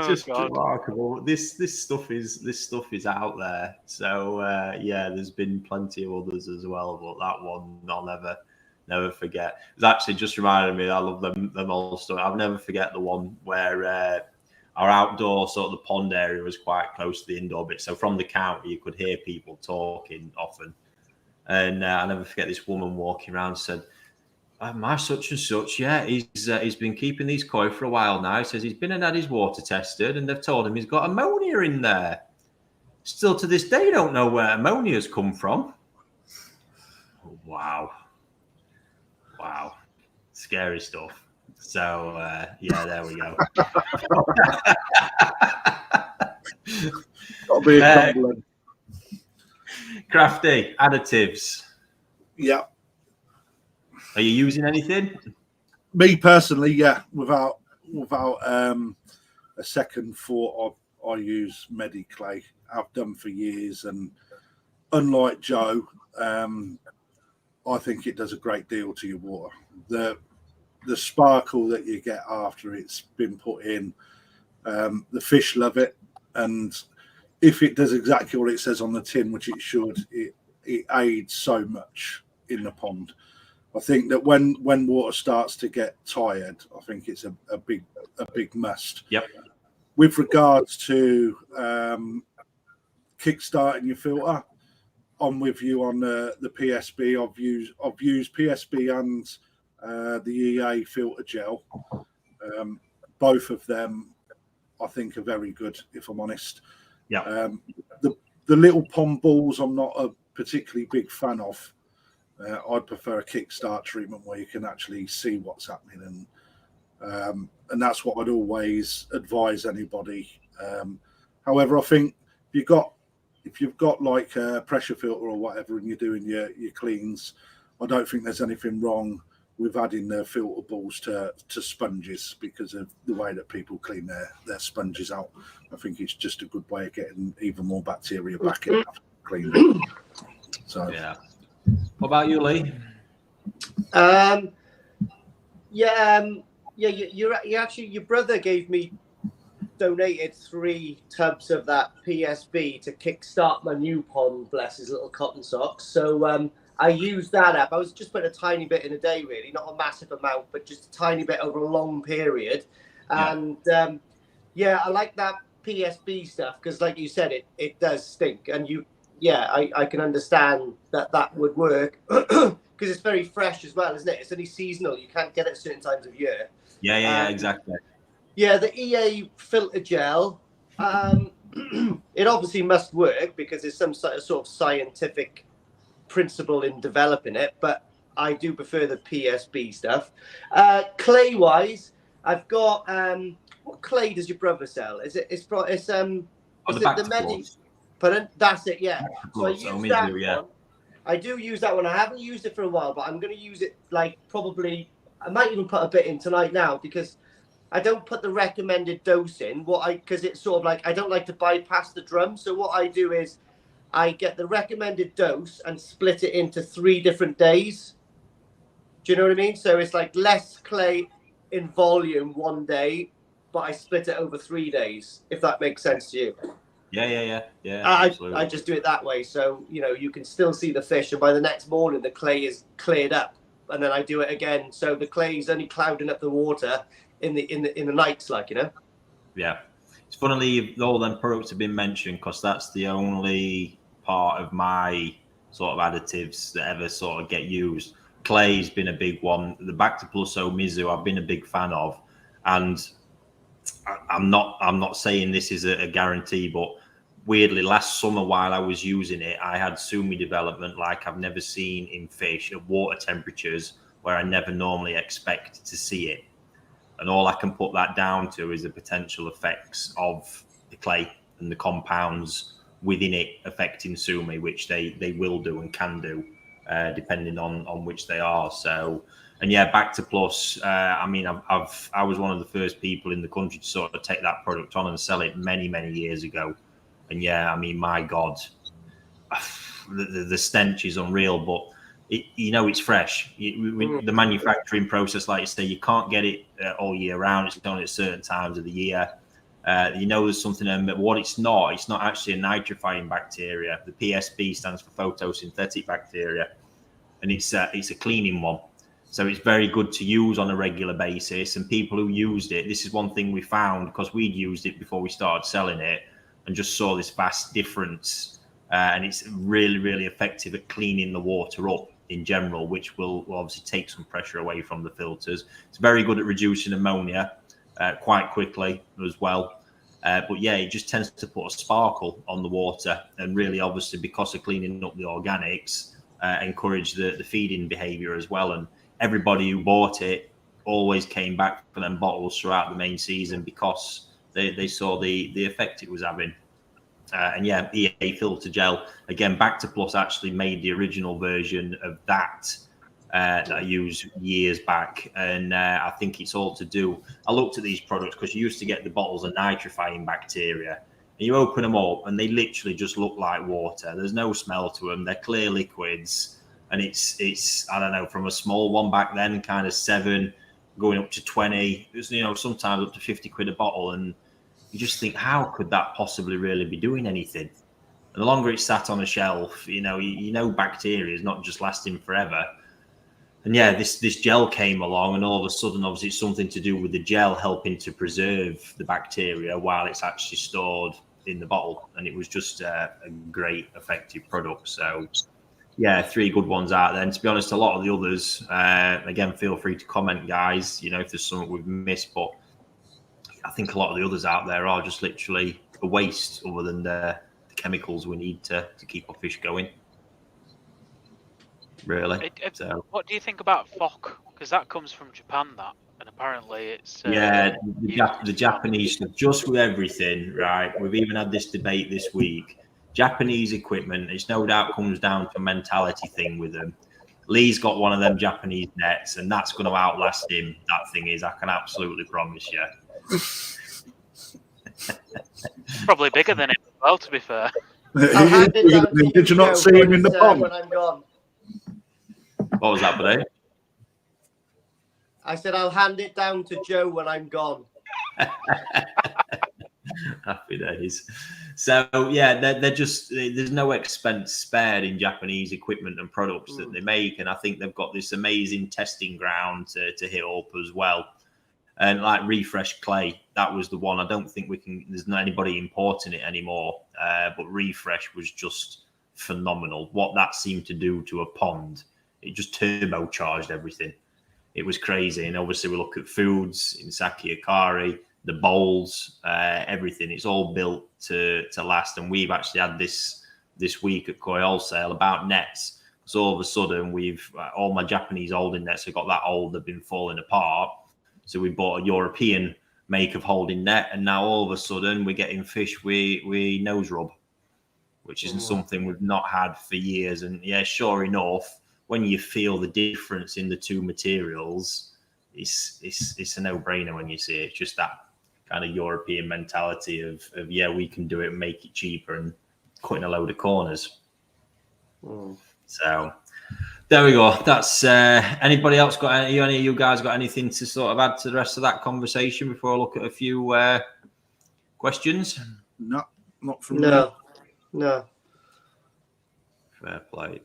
Just remarkable. This stuff is out there. So yeah, there's been plenty of others as well, but that one I'll never forget. It's actually just reminded me. I love them all stuff. I'll never forget the one where our outdoor sort of the pond area was quite close to the indoor bit. So from the counter, you could hear people talking often. And I'll never forget this woman walking around said, my such and such, yeah, he's been keeping these koi for a while now. He says he's been and had his water tested and they've told him he's got ammonia in there. Still to this day, don't know where ammonia's come from. Oh, wow. Scary stuff. So, yeah, there we go. That'll be a compliment. Krafty, additives. Yeah. Are you using anything? Me personally, yeah. Without a second thought, I use Mediclay. I've done for years, and unlike Joe, I think it does a great deal to your water. The sparkle that you get after it's been put in, the fish love it, and if it does exactly what it says on the tin, which it should, it aids so much in the pond. I think that when water starts to get tired, I think it's a big must. Yep. With regards to kickstarting your filter, I'm with you on the PSB. I've used PSB and the EA filter gel. Both of them, I think, are very good. If I'm honest. Yeah. The little pond balls, I'm not a particularly big fan of. I'd prefer a kickstart treatment where you can actually see what's happening, and that's what I'd always advise anybody. However, I think if you've got like a pressure filter or whatever, and you're doing your cleans, I don't think there's anything wrong with adding their filter balls to sponges because of the way that people clean their sponges out. I think it's just a good way of getting even more bacteria back in after cleaning. So yeah. What about you, Lee? Your brother donated 3 tubs of that PSB to kickstart my new pond, bless his little cotton socks. So I used that up. I was just putting a tiny bit in a day, really, not a massive amount, but just a tiny bit over a long period. And I like that PSB stuff because, like you said, it does stink, and I can understand that would work because it's very fresh as well, isn't it? It's only seasonal. You can't get it at certain times of year. Yeah, exactly. Yeah, the EA filter gel, it obviously must work because there's some sort of scientific principle in developing it, but I do prefer the PSB stuff. Clay-wise, I've got what clay does your brother sell? Is it the Medi? Pardon? That's it, yeah. So I use that one. I do use that one. I haven't used it for a while, but I'm going to use it probably. I might even put a bit in tonight now because I don't put the recommended dose in. Because it's sort of like I don't like to bypass the drum. So what I do is I get the recommended dose and split it into 3 different days. Do you know what I mean? So it's like less clay in volume one day, but I split it over 3 days. If that makes sense to you. Yeah. I just do it that way, so you can still see the fish, and by the next morning the clay is cleared up, and then I do it again, so the clay is only clouding up the water in the nights, Yeah, it's funny all them products have been mentioned because that's the only part of my sort of additives that ever sort of get used. Clay's been a big one. The Bacta Plus O Mizu I've been a big fan of, and I'm not saying this is a guarantee, but weirdly, last summer while I was using it, I had sumi development like I've never seen in fish at water temperatures where I never normally expect to see it. And all I can put that down to is the potential effects of the clay and the compounds within it affecting sumi, which they will do and can do, depending on which they are. So, and yeah, back to plus. I mean, I was one of the first people in the country to sort of take that product on and sell it many years ago. And yeah, I mean, my God, the stench is unreal. But it's fresh. The manufacturing process, like you say, you can't get it all year round. It's only at certain times of the year. There's something in it, but what it's not actually a nitrifying bacteria. The PSB stands for photosynthetic bacteria, and it's a cleaning one. So it's very good to use on a regular basis. And people who used it, this is one thing we found because we'd used it before we started selling it, and just saw this vast difference. And it's really effective at cleaning the water up in general, which will obviously take some pressure away from the filters. It's very good at reducing ammonia quite quickly as well. But yeah, it just tends to put a sparkle on the water, and really obviously because of cleaning up the organics, encourage the feeding behavior as well. And everybody who bought it always came back for them bottles throughout the main season because they saw the effect it was having. And yeah, EA filter gel, again, Back to Plus actually made the original version of that I used years back. And I think it's all to do. I looked at these products because you used to get the bottles of nitrifying bacteria, and you open them up and they literally just look like water. There's no smell to them. They're clear liquids. And it's I don't know, from a small one back then, kind of 7 going up to 20, it was, sometimes up to 50 quid a bottle. And you just think, how could that possibly really be doing anything? And the longer it's sat on a shelf, bacteria is not just lasting forever. And yeah, this gel came along, and all of a sudden, obviously, it's something to do with the gel helping to preserve the bacteria while it's actually stored in the bottle. And it was just a great, effective product. So yeah, 3 good ones out there. And to be honest, a lot of the others, again, feel free to comment, guys, if there's something we've missed. But I think a lot of the others out there are just literally a waste other than the chemicals we need to keep our fish going. Really. So, what do you think about phoque? Because that comes from Japan, and apparently it's... the Japanese, just with everything, right? We've even had this debate this week. Japanese equipment, it's no doubt comes down to a mentality thing with them. Lee's got one of them Japanese nets, and that's going to outlast him. That thing is, I can absolutely promise you. Probably bigger than him as well, to be fair. Did you not see him in the pond? When I'm gone. What was that, buddy? I said I'll hand it down to Joe when I'm gone. Happy days. So yeah, they're just, there's no expense spared in Japanese equipment and products that they make, and I think they've got this amazing testing ground to hit up as well. And like Refresh Clay, that was the one. I don't think there's not anybody importing it anymore. But Refresh was just phenomenal. What that seemed to do to a pond, it just turbocharged everything. It was crazy. And obviously we look at foods in Saki Akari, the bowls, everything. It's all built to last. And we've actually had this week at Koi Wholesale about nets. So all of a sudden all my Japanese holding nets have got that old, they've been falling apart. So we bought a European make of holding net, and now all of a sudden we're getting fish we nose rub, which isn't something we've not had for years. And yeah, sure enough, when you feel the difference in the two materials, it's a no-brainer when you see it. It's just that kind of European mentality of yeah, we can do it and make it cheaper and cutting a load of corners. So there we go. That's anybody else got any of you guys got anything to sort of add to the rest of that conversation before I look at a few questions? No, not from me. No. Fair play.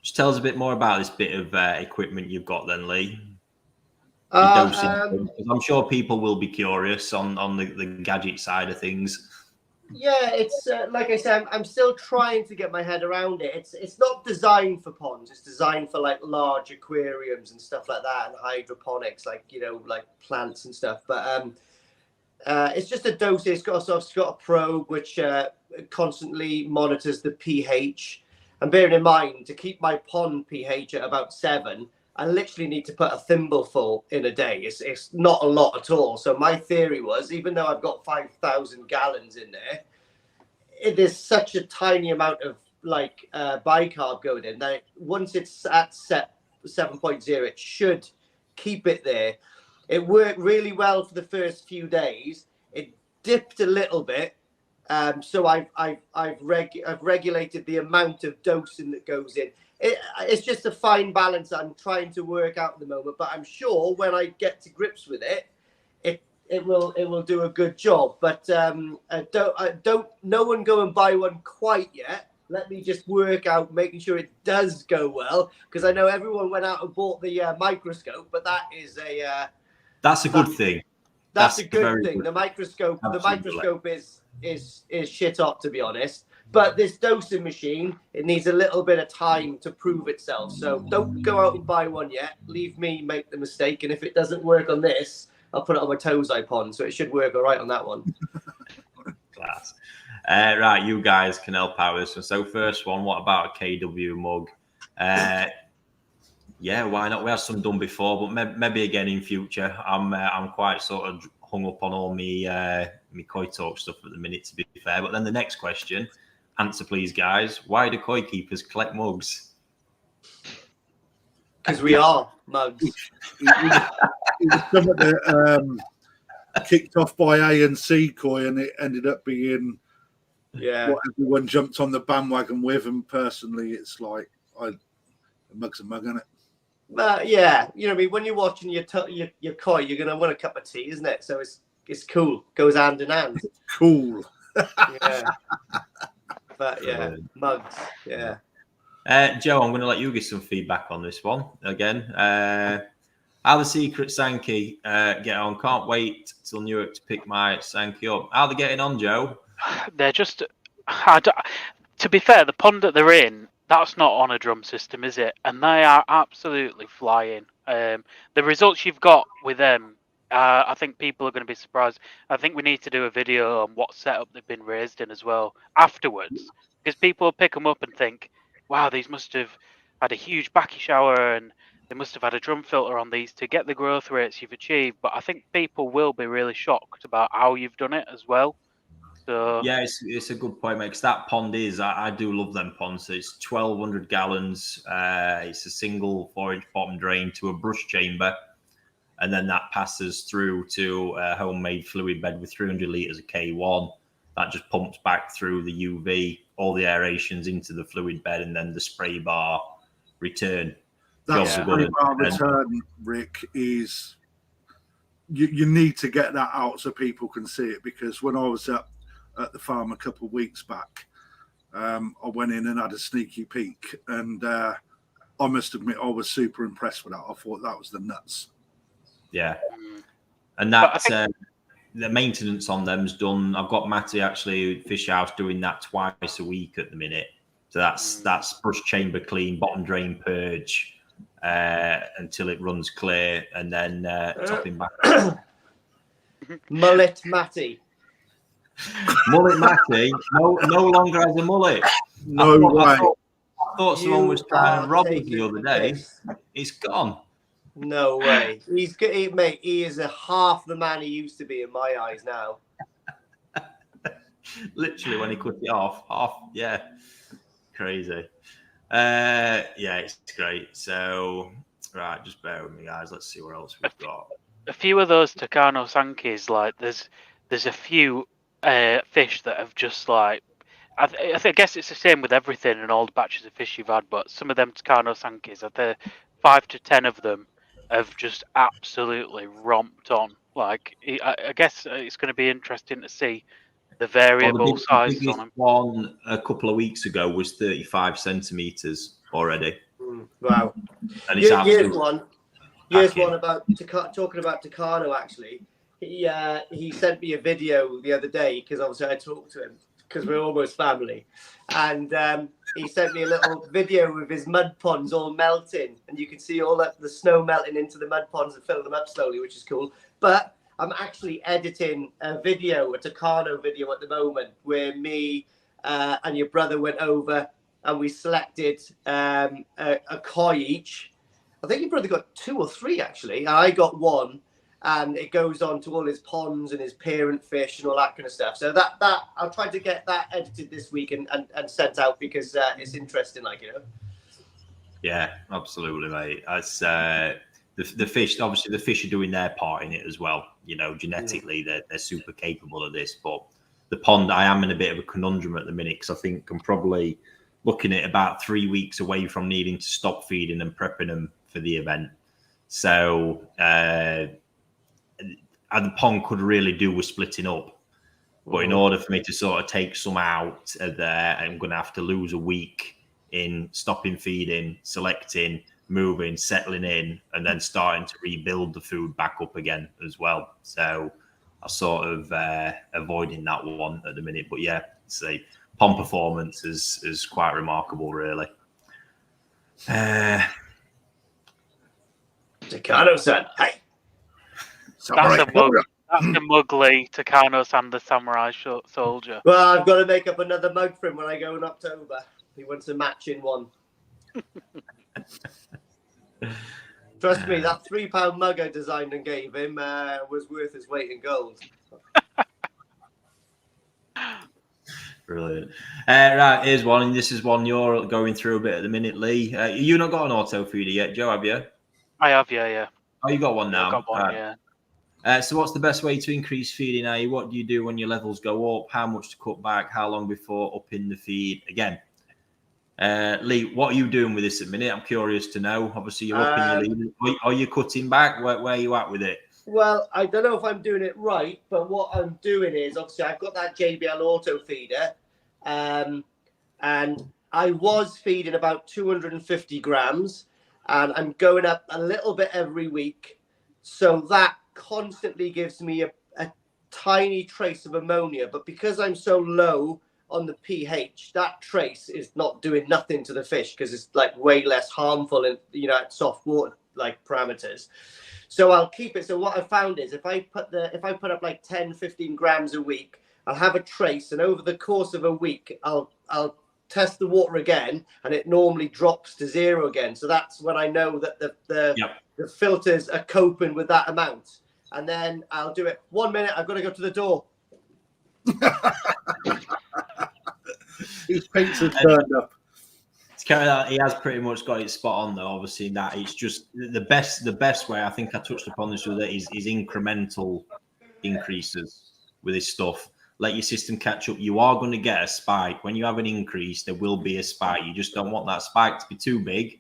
Just tell us a bit more about this bit of equipment you've got then, Lee. I'm sure people will be curious on the gadget side of things. Yeah, it's like I said, I'm still trying to get my head around it. It's not designed for ponds. It's designed for like large aquariums and stuff like that, and hydroponics, like like plants and stuff. But It's just a dose. It's got a probe which constantly monitors the pH. And bearing in mind, to keep my pond pH at about 7, I literally need to put a thimbleful in a day. It's not a lot at all. So my theory was, even though I've got 5,000 gallons in there, there's such a tiny amount of bicarb going in that once it's at set 7.0, it should keep it there. It worked really well for the first few days. It dipped a little bit. So I've regulated the amount of dosing that goes in. It's just a fine balance I'm trying to work out at the moment, but I'm sure when I get to grips with it will do a good job. But don't no one go and buy one quite yet. Let me just work out making sure it does go well, because I know everyone went out and bought the microscope, but that's a good thing. That's a good thing. The microscope is shit hot, to be honest. But this dosing machine, it needs a little bit of time to prove itself. So don't go out and buy one yet. Leave me make the mistake. And if it doesn't work on this, I'll put it on my Tozai pond. So it should work all right on that one. Class. Right, you guys can help out with this one. So first one, what about a KW mug? Yeah, why not? We have some done before, but maybe again in future. I'm quite sort of hung up on all me koi talk stuff at the minute, to be fair. But then the next question, answer please, guys. Why do koi keepers collect mugs? Because we are mugs. It was something that kicked off by A and C koi, and it ended up being what everyone jumped on the bandwagon with. And personally, it's like a mug's a mug, isn't it? Yeah, you know what I mean. When you're watching your koi, you're gonna want a cup of tea, isn't it? So it's cool. Goes hand in hand. Cool. Yeah. But yeah, mugs. Yeah. Joe, I'm going to let you give some feedback on this one again. How the Secret Sankey get on? Can't wait till Newark to pick my Sankey up. How are they getting on, Joe? They're just. To be fair, the pond that they're in, that's not on a drum system, is it? And they are absolutely flying. The results you've got with them, I think people are going to be surprised. I think we need to do a video on what setup they've been raised in as well afterwards, because people will pick them up and think, wow, these must have had a huge backy shower and they must have had a drum filter on these to get the growth rates you've achieved. But I think people will be really shocked about how you've done it as well. So yeah, it's a good point, mate. Because that pond is, I do love them ponds. So it's 1,200 gallons. It's a single 4-inch bottom drain to a brush chamber, and then that passes through to a homemade fluid bed with 300 litres of K1. That just pumps back through the UV, all the aerations into the fluid bed, and then the spray bar return. That spray bar return, Rick, is you need to get that out so people can see it. Because when I was at the farm a couple of weeks back, I went in and had a sneaky peek, and I must admit I was super impressed with that. I thought that was the nuts. Yeah, and that the maintenance on them's done. I've got Matty actually Fish House doing that twice a week at the minute. So that's brush chamber clean, bottom drain purge until it runs clear, and then topping back. Mullet Matty. Mullet Matty no longer has a mullet. No way. I thought someone was trying to rob us the other day. It's gone. No way. He's good, mate. He is a half the man he used to be in my eyes now. Literally, when he cut it off, crazy. Yeah, it's great. So, right, just bear with me, guys. Let's see what else we've got. A few of those Takano Sankis, like there's a few fish that have just like. I guess it's the same with everything and all the batches of fish you've had, but some of them Takano Sankis, are there 5 to 10 of them have just absolutely romped on. Like, I guess it's going to be interesting to see the variable sizes on them. One a couple of weeks ago was 35 centimeters already. Wow. And it's here's one about talking about Takano. Actually, he sent me a video the other day because obviously I talked to him because we're almost family, and he sent me a little video with his mud ponds all melting, and you can see all that the snow melting into the mud ponds and filling them up slowly, which is cool. But I'm actually editing a video, a Tucano video at the moment, where me and your brother went over and we selected a koi each. I think your brother got 2 or 3 actually. I got 1, and it goes on to all his ponds and his parent fish and all that kind of stuff. So that I'll try to get that edited this week and sent out, because it's interesting, like, you know. Yeah, absolutely, mate. That's the fish. Obviously, the fish are doing their part in it as well. You know, genetically, they're super capable of this. But the pond, I am in a bit of a conundrum at the minute, because I think I'm probably looking at about 3 weeks away from needing to stop feeding and prepping them for the event. So the pond could really do with splitting up. But in order for me to sort of take some out of there, I'm going to have to lose a week in stopping feeding, selecting, moving, settling in, and then starting to rebuild the food back up again as well. So I'm sort of avoiding that one at the minute. But yeah, say pond performance is quite remarkable, really. Tucano-san, hey. That's a mugly Tucanos and the Samurai Soldier. Well, I've got to make up another mug for him when I go in October. He wants a matching one. Trust me, that £3 mug I designed and gave him was worth his weight in gold. Brilliant. Right, here's one, and this is one you're going through a bit at the minute, Lee. You not got an auto feeder yet, Joe, have you? I have, yeah. Oh, you got one now? I've got one, yeah. So what's the best way to increase feeding? What do you do when your levels go up? How much to cut back? How long before upping the feed? Again, Lee, what are you doing with this at the minute? I'm curious to know. Obviously, you're upping your lead. Are you cutting back? Where are you at with it? Well, I don't know if I'm doing it right, but what I'm doing is, obviously, I've got that JBL auto feeder, and I was feeding about 250 grams, and I'm going up a little bit every week. So that constantly gives me a tiny trace of ammonia. But because I'm so low on the pH, that trace is not doing nothing to the fish, because it's like way less harmful in, you know, at soft water like parameters. So I'll keep it. So what I found is if I put up like 10, 15 grams a week, I'll have a trace, and over the course of a week, I'll test the water again, and it normally drops to 0 again. So that's when I know that the filters are coping with that amount. And then I'll do it 1 minute. I've got to go to the door. His pinks have turned up. He has pretty much got it spot on, though. Obviously, in that it's just the best way. I think I touched upon this with it is incremental increases with this stuff. Let your system catch up. You are going to get a spike when you have an increase. There will be a spike. You just don't want that spike to be too big.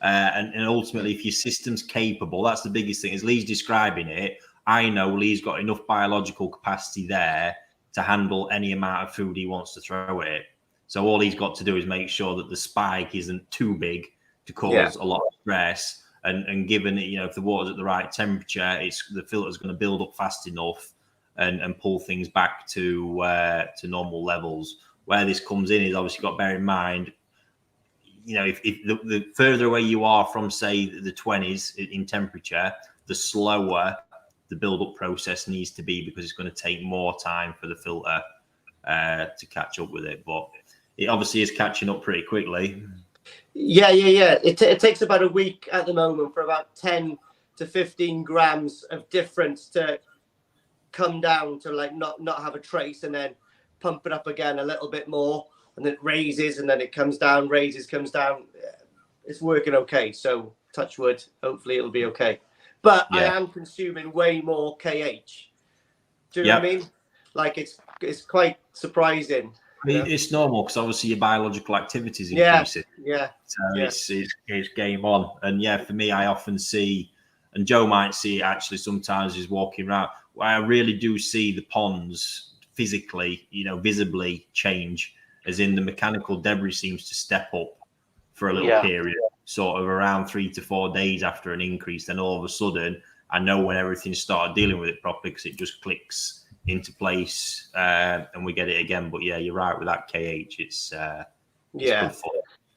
And ultimately, if your system's capable, that's the biggest thing. As Lee's describing it, I know Lee's got enough biological capacity there to handle any amount of food he wants to throw at it. So all he's got to do is make sure that the spike isn't too big to cause a lot of stress. And given it, you know, if the water's at the right temperature, the filter's going to build up fast enough and pull things back to normal levels. Where this comes in is obviously got to bear in mind, you know, if the further away you are from, say, the 20s in temperature, the slower the build-up process needs to be, because it's going to take more time for the filter to catch up with it. But it obviously is catching up pretty quickly. Yeah. It takes about a week at the moment for about 10 to 15 grams of difference to come down to like not have a trace, and then pump it up again a little bit more, and then it raises, and then it comes down, raises, comes down. It's working okay. So touch wood, hopefully it'll be okay. But I am consuming way more KH. Do you know what I mean? Like it's quite surprising. I mean, it's normal, because obviously your biological activity is increasing. Yeah. So it's game on. And for me, I often see, and Joe might see it actually sometimes, he's walking around, where I really do see the ponds physically, you know, visibly change, as in the mechanical debris seems to step up for a little period, sort of around 3 to 4 days after an increase. Then all of a sudden, I know when everything started dealing with it properly, because it just clicks into place and we get it again. But you're right with that KH. It's good fun.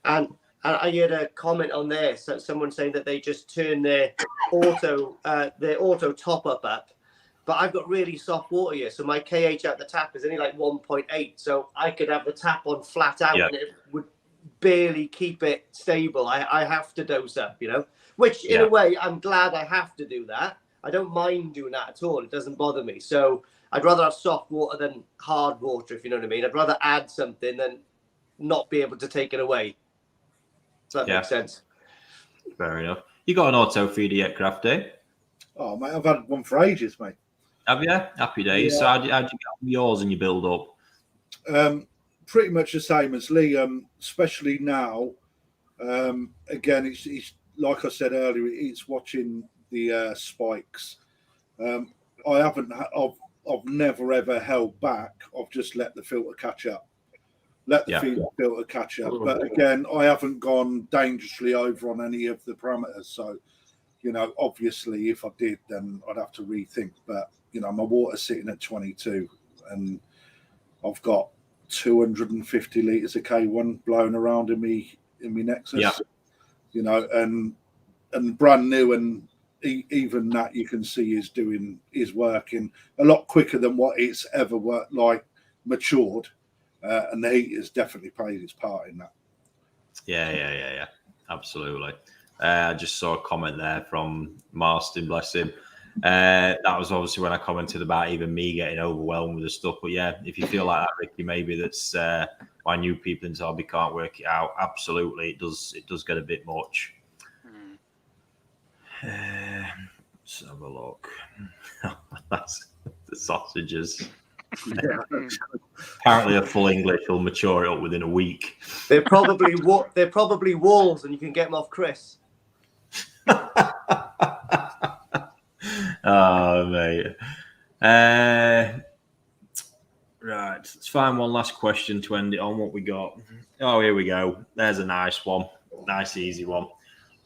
And I heard a comment on there, so someone saying that they just turn their auto top up, but I've got really soft water here, so my KH out the tap is only like 1.8. So I could have the tap on flat out, and it would barely keep it stable. I have to dose up, you know. Which in a way, I'm glad I have to do that. I don't mind doing that at all. It doesn't bother me. So I'd rather have soft water than hard water, if you know what I mean. I'd rather add something than not be able to take it away. Does that make sense? Fair enough. You got an auto feeder yet, Krafty? Oh, mate, I've had one for ages, mate. Have you? Happy days. Yeah. So how'd you get yours and you build up? Pretty much the same as Lee, especially now. Again, it's like I said earlier, it's watching the spikes. I've never ever held back. I've just let the filter catch up. Let the filter catch up. But again, I haven't gone dangerously over on any of the parameters. So, you know, obviously, if I did, then I'd have to rethink. But, you know, my water's sitting at 22 and I've got 250 litres of K1 blowing around in me Nexus. Yeah. You know, and brand new, and even that you can see is working a lot quicker than what it's ever worked, like matured. And the heat has definitely played its part in that. Yeah. Absolutely. I just saw a comment there from Marston, bless him. That was obviously when I commented about even me getting overwhelmed with the stuff. But yeah, if you feel like that, Ricky, maybe that's why new people into hobby can't work it out. Absolutely, it does get a bit much. Let's have a look. That's the sausages. Apparently, a full English will mature it up within a week. They're probably walls, and you can get them off Chris. Oh, mate. Right, let's find one last question to end it on. What we got? Oh, here we go. There's a nice one. Nice, easy one.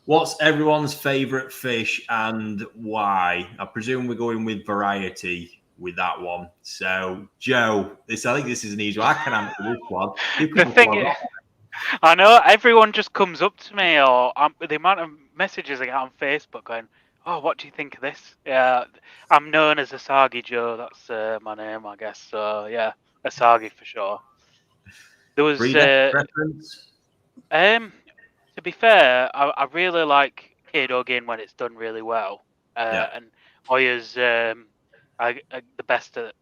What's everyone's favourite fish and why? I presume we're going with variety with that one. So, Joe, I think this is an easy one. I can answer this one. The thing is, I know everyone just comes up to me, or the amount of messages I get on Facebook going, "Oh, what do you think of this?" Yeah, I'm known as Asagi Joe. That's my name, I guess. So yeah, Asagi for sure. There was preference. To be fair, I really like Kado Gin when it's done really well, and Oya's the best at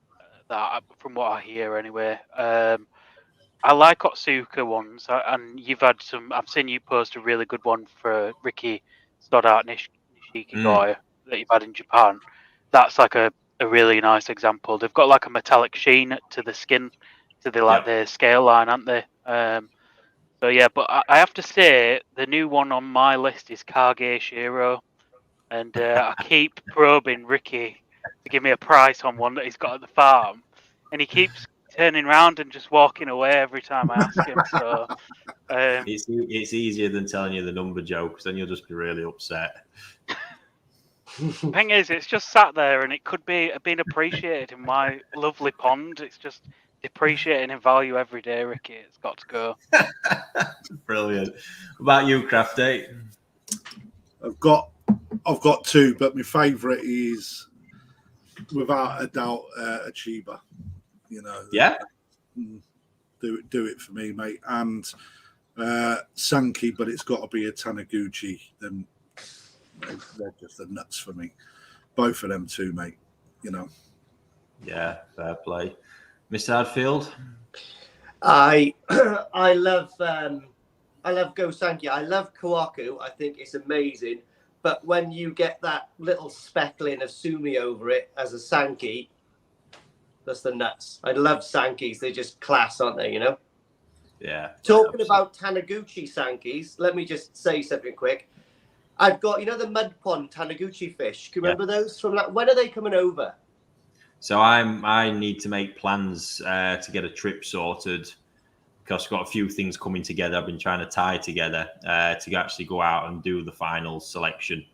that from what I hear anyway. I like Otsuka ones, and you've had some. I've seen you post a really good one for Ricky Stoddart Nishiki Goya that you've had in Japan. That's like a really nice example. They've got like a metallic sheen to the skin, to the scale line, aren't they? So yeah, but I have to say the new one on my list is Kage Shiro, and I keep probing Ricky to give me a price on one that he's got at the farm, and he keeps turning around and just walking away every time I ask him. So it's easier than telling you the number, Joe, because then you'll just be really upset. The thing is, it's just sat there, and it could be being appreciated in my lovely pond. It's just depreciating in value every day, Ricky. It's got to go. Brilliant. What about you, Krafty? I've got two, but my favourite is without a doubt a Chiba. You know, do it for me, mate. And Sankey, but it's got to be a Taniguchi. Then they're just the nuts for me. Both of them too, mate. You know. Yeah, fair play. Mr. Hadfield? I love Go Sankey. I love Kawaku. I think it's amazing. But when you get that little speckling of Sumi over it as a Sankey, that's the nuts. I love Sankeys. They're just class, aren't they, you know? Yeah. Talking about Taniguchi Sankeys, let me just say something quick. I've got, the mud pond Taniguchi fish. Can you remember those from that? When are they coming over? So I need to make plans to get a trip sorted because I've got a few things coming together. I've been trying to tie together to actually go out and do the final selection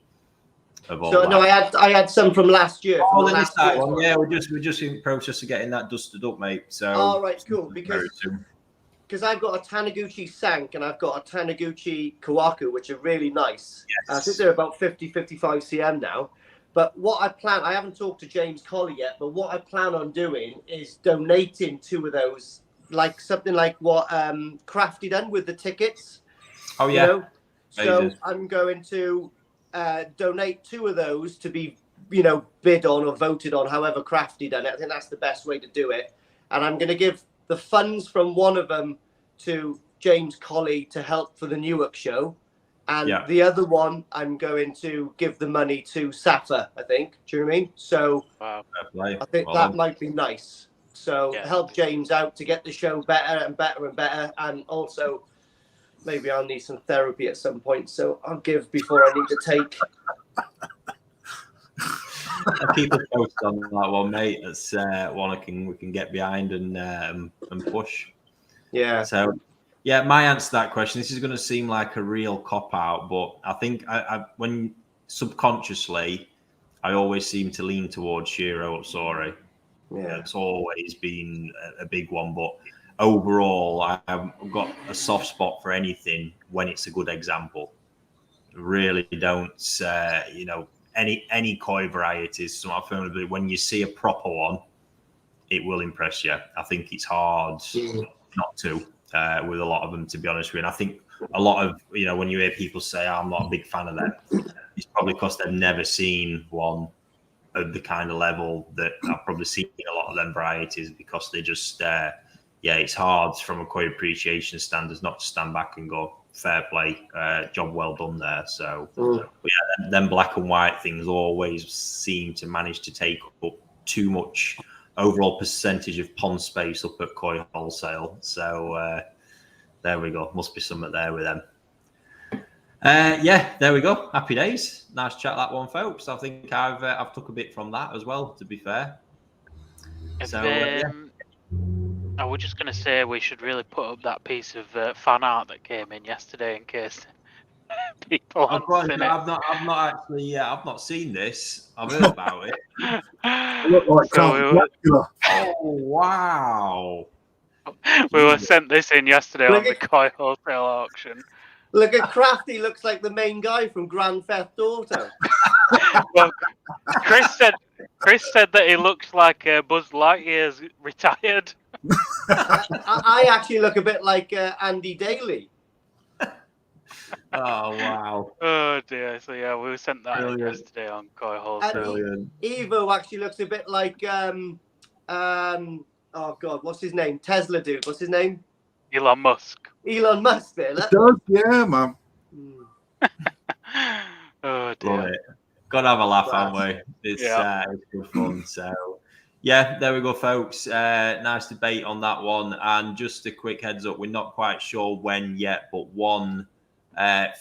of all. So no, I had some from last year. Oh, then it's that one. Yeah, we're just in the process of getting that dusted up, mate. So right, cool. Because I've got a Taniguchi Sank and I've got a Taniguchi Kawaku, which are really nice. Yes. I think they're about 50, 55 cm now. But what I haven't talked to James Colley yet, but what I plan on doing is donating 2 of those, like something like what Krafty done with the tickets. Oh, yeah. You know? So Amazing. I'm going to donate 2 of those to be, bid on or voted on, however Krafty done it. I think that's the best way to do it. And I'm going to give the funds from one of them to James Colley to help for the Newark show. And the other one, I'm going to give the money to Safa, I think. Do you know what I mean? So Wow. I think that might be nice. So help James out to get the show better and better and better. And also, maybe I'll need some therapy at some point. So I'll give before I need to take. I'll keep a post on that one, mate. That's one we can get behind and push. Yeah. So, yeah, my answer to that question, this is going to seem like a real cop-out, but I think when subconsciously, I always seem to lean towards Shiro Sorry. Yeah. It's always been a big one, but overall, I've got a soft spot for anything when it's a good example. Really don't, any koi varieties. So I firmly believe when you see a proper one, it will impress you. I think it's hard not to. With a lot of them, to be honest with you. And I think a lot of, when you hear people say, I'm not a big fan of them, it's probably because they've never seen one of the kind of level that I've probably seen a lot of them varieties, because they just, it's hard from a koi appreciation standards not to stand back and go, fair play, job well done there. So, them black and white things always seem to manage to take up too much overall percentage of pond space up at Koi Wholesale. So there we go. Must be something there with them. There we go. Happy days. Nice chat, that one, folks. I think I've took a bit from that as well, to be fair. I was just going to say we should really put up that piece of fan art that came in yesterday in case people haven't seen it. I've not seen this. I've heard about it. Look like So oh, wow. We were sent this in yesterday on the Koi Wholesale auction. Look at Krafty, looks like the main guy from Grand Theft Auto. Well, Chris said that he looks like Buzz Lightyear's retired. I actually look a bit like Andy Daly. Oh, wow. Oh, dear. So, yeah, we were sent that in yesterday on Koi Wholesale. And Evo actually looks a bit like, oh, God, what's his name? Tesla dude. What's his name? Elon Musk. Elon Musk there. It does, yeah, man. Oh, dear. Got to have a laugh, haven't we? It's good fun. So, there we go, folks. Nice debate on that one. And just a quick heads up, we're not quite sure when yet, but one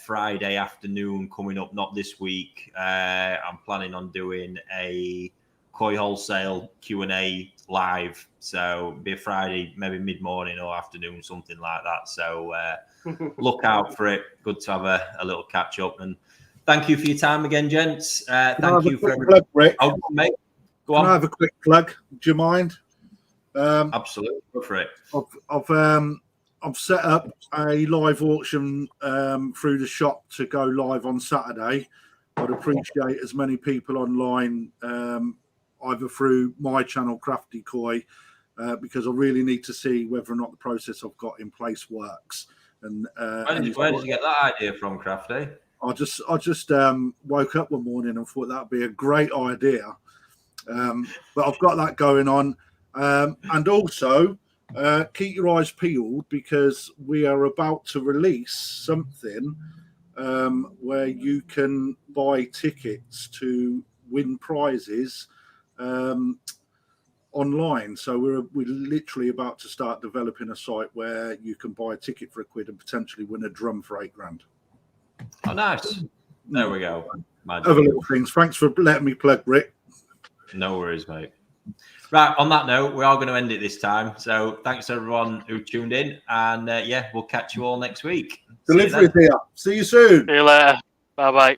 Friday afternoon coming up, not this week. I'm planning on doing a Koi Wholesale Q&A live. So it'll be a Friday, maybe mid-morning or afternoon, something like that. So look out for it. Good to have a little catch up. And thank you for your time again, gents. Thank you for everything. Oh, mate. Go on. Can I have a quick plug? Do you mind? Absolutely. Go for it. I've set up a live auction through the shop to go live on Saturday. I'd appreciate as many people online, either through my channel, Krafty Koi, because I really need to see whether or not the process I've got in place works. And where did you get that idea from, Krafty? I just woke up one morning and thought that'd be a great idea. But I've got that going on, and also keep your eyes peeled, because we are about to release something where you can buy tickets to win prizes online. So we're literally about to start developing a site where you can buy a ticket for £1 and potentially win a drum for £8,000. Oh, nice. There we go. Other little things. Thanks for letting me plug, Rick. No worries, mate. Right, on that note, we are going to end it this time. So thanks everyone who tuned in, and we'll catch you all next week. Delivery here. See you soon. See you later. Bye-bye.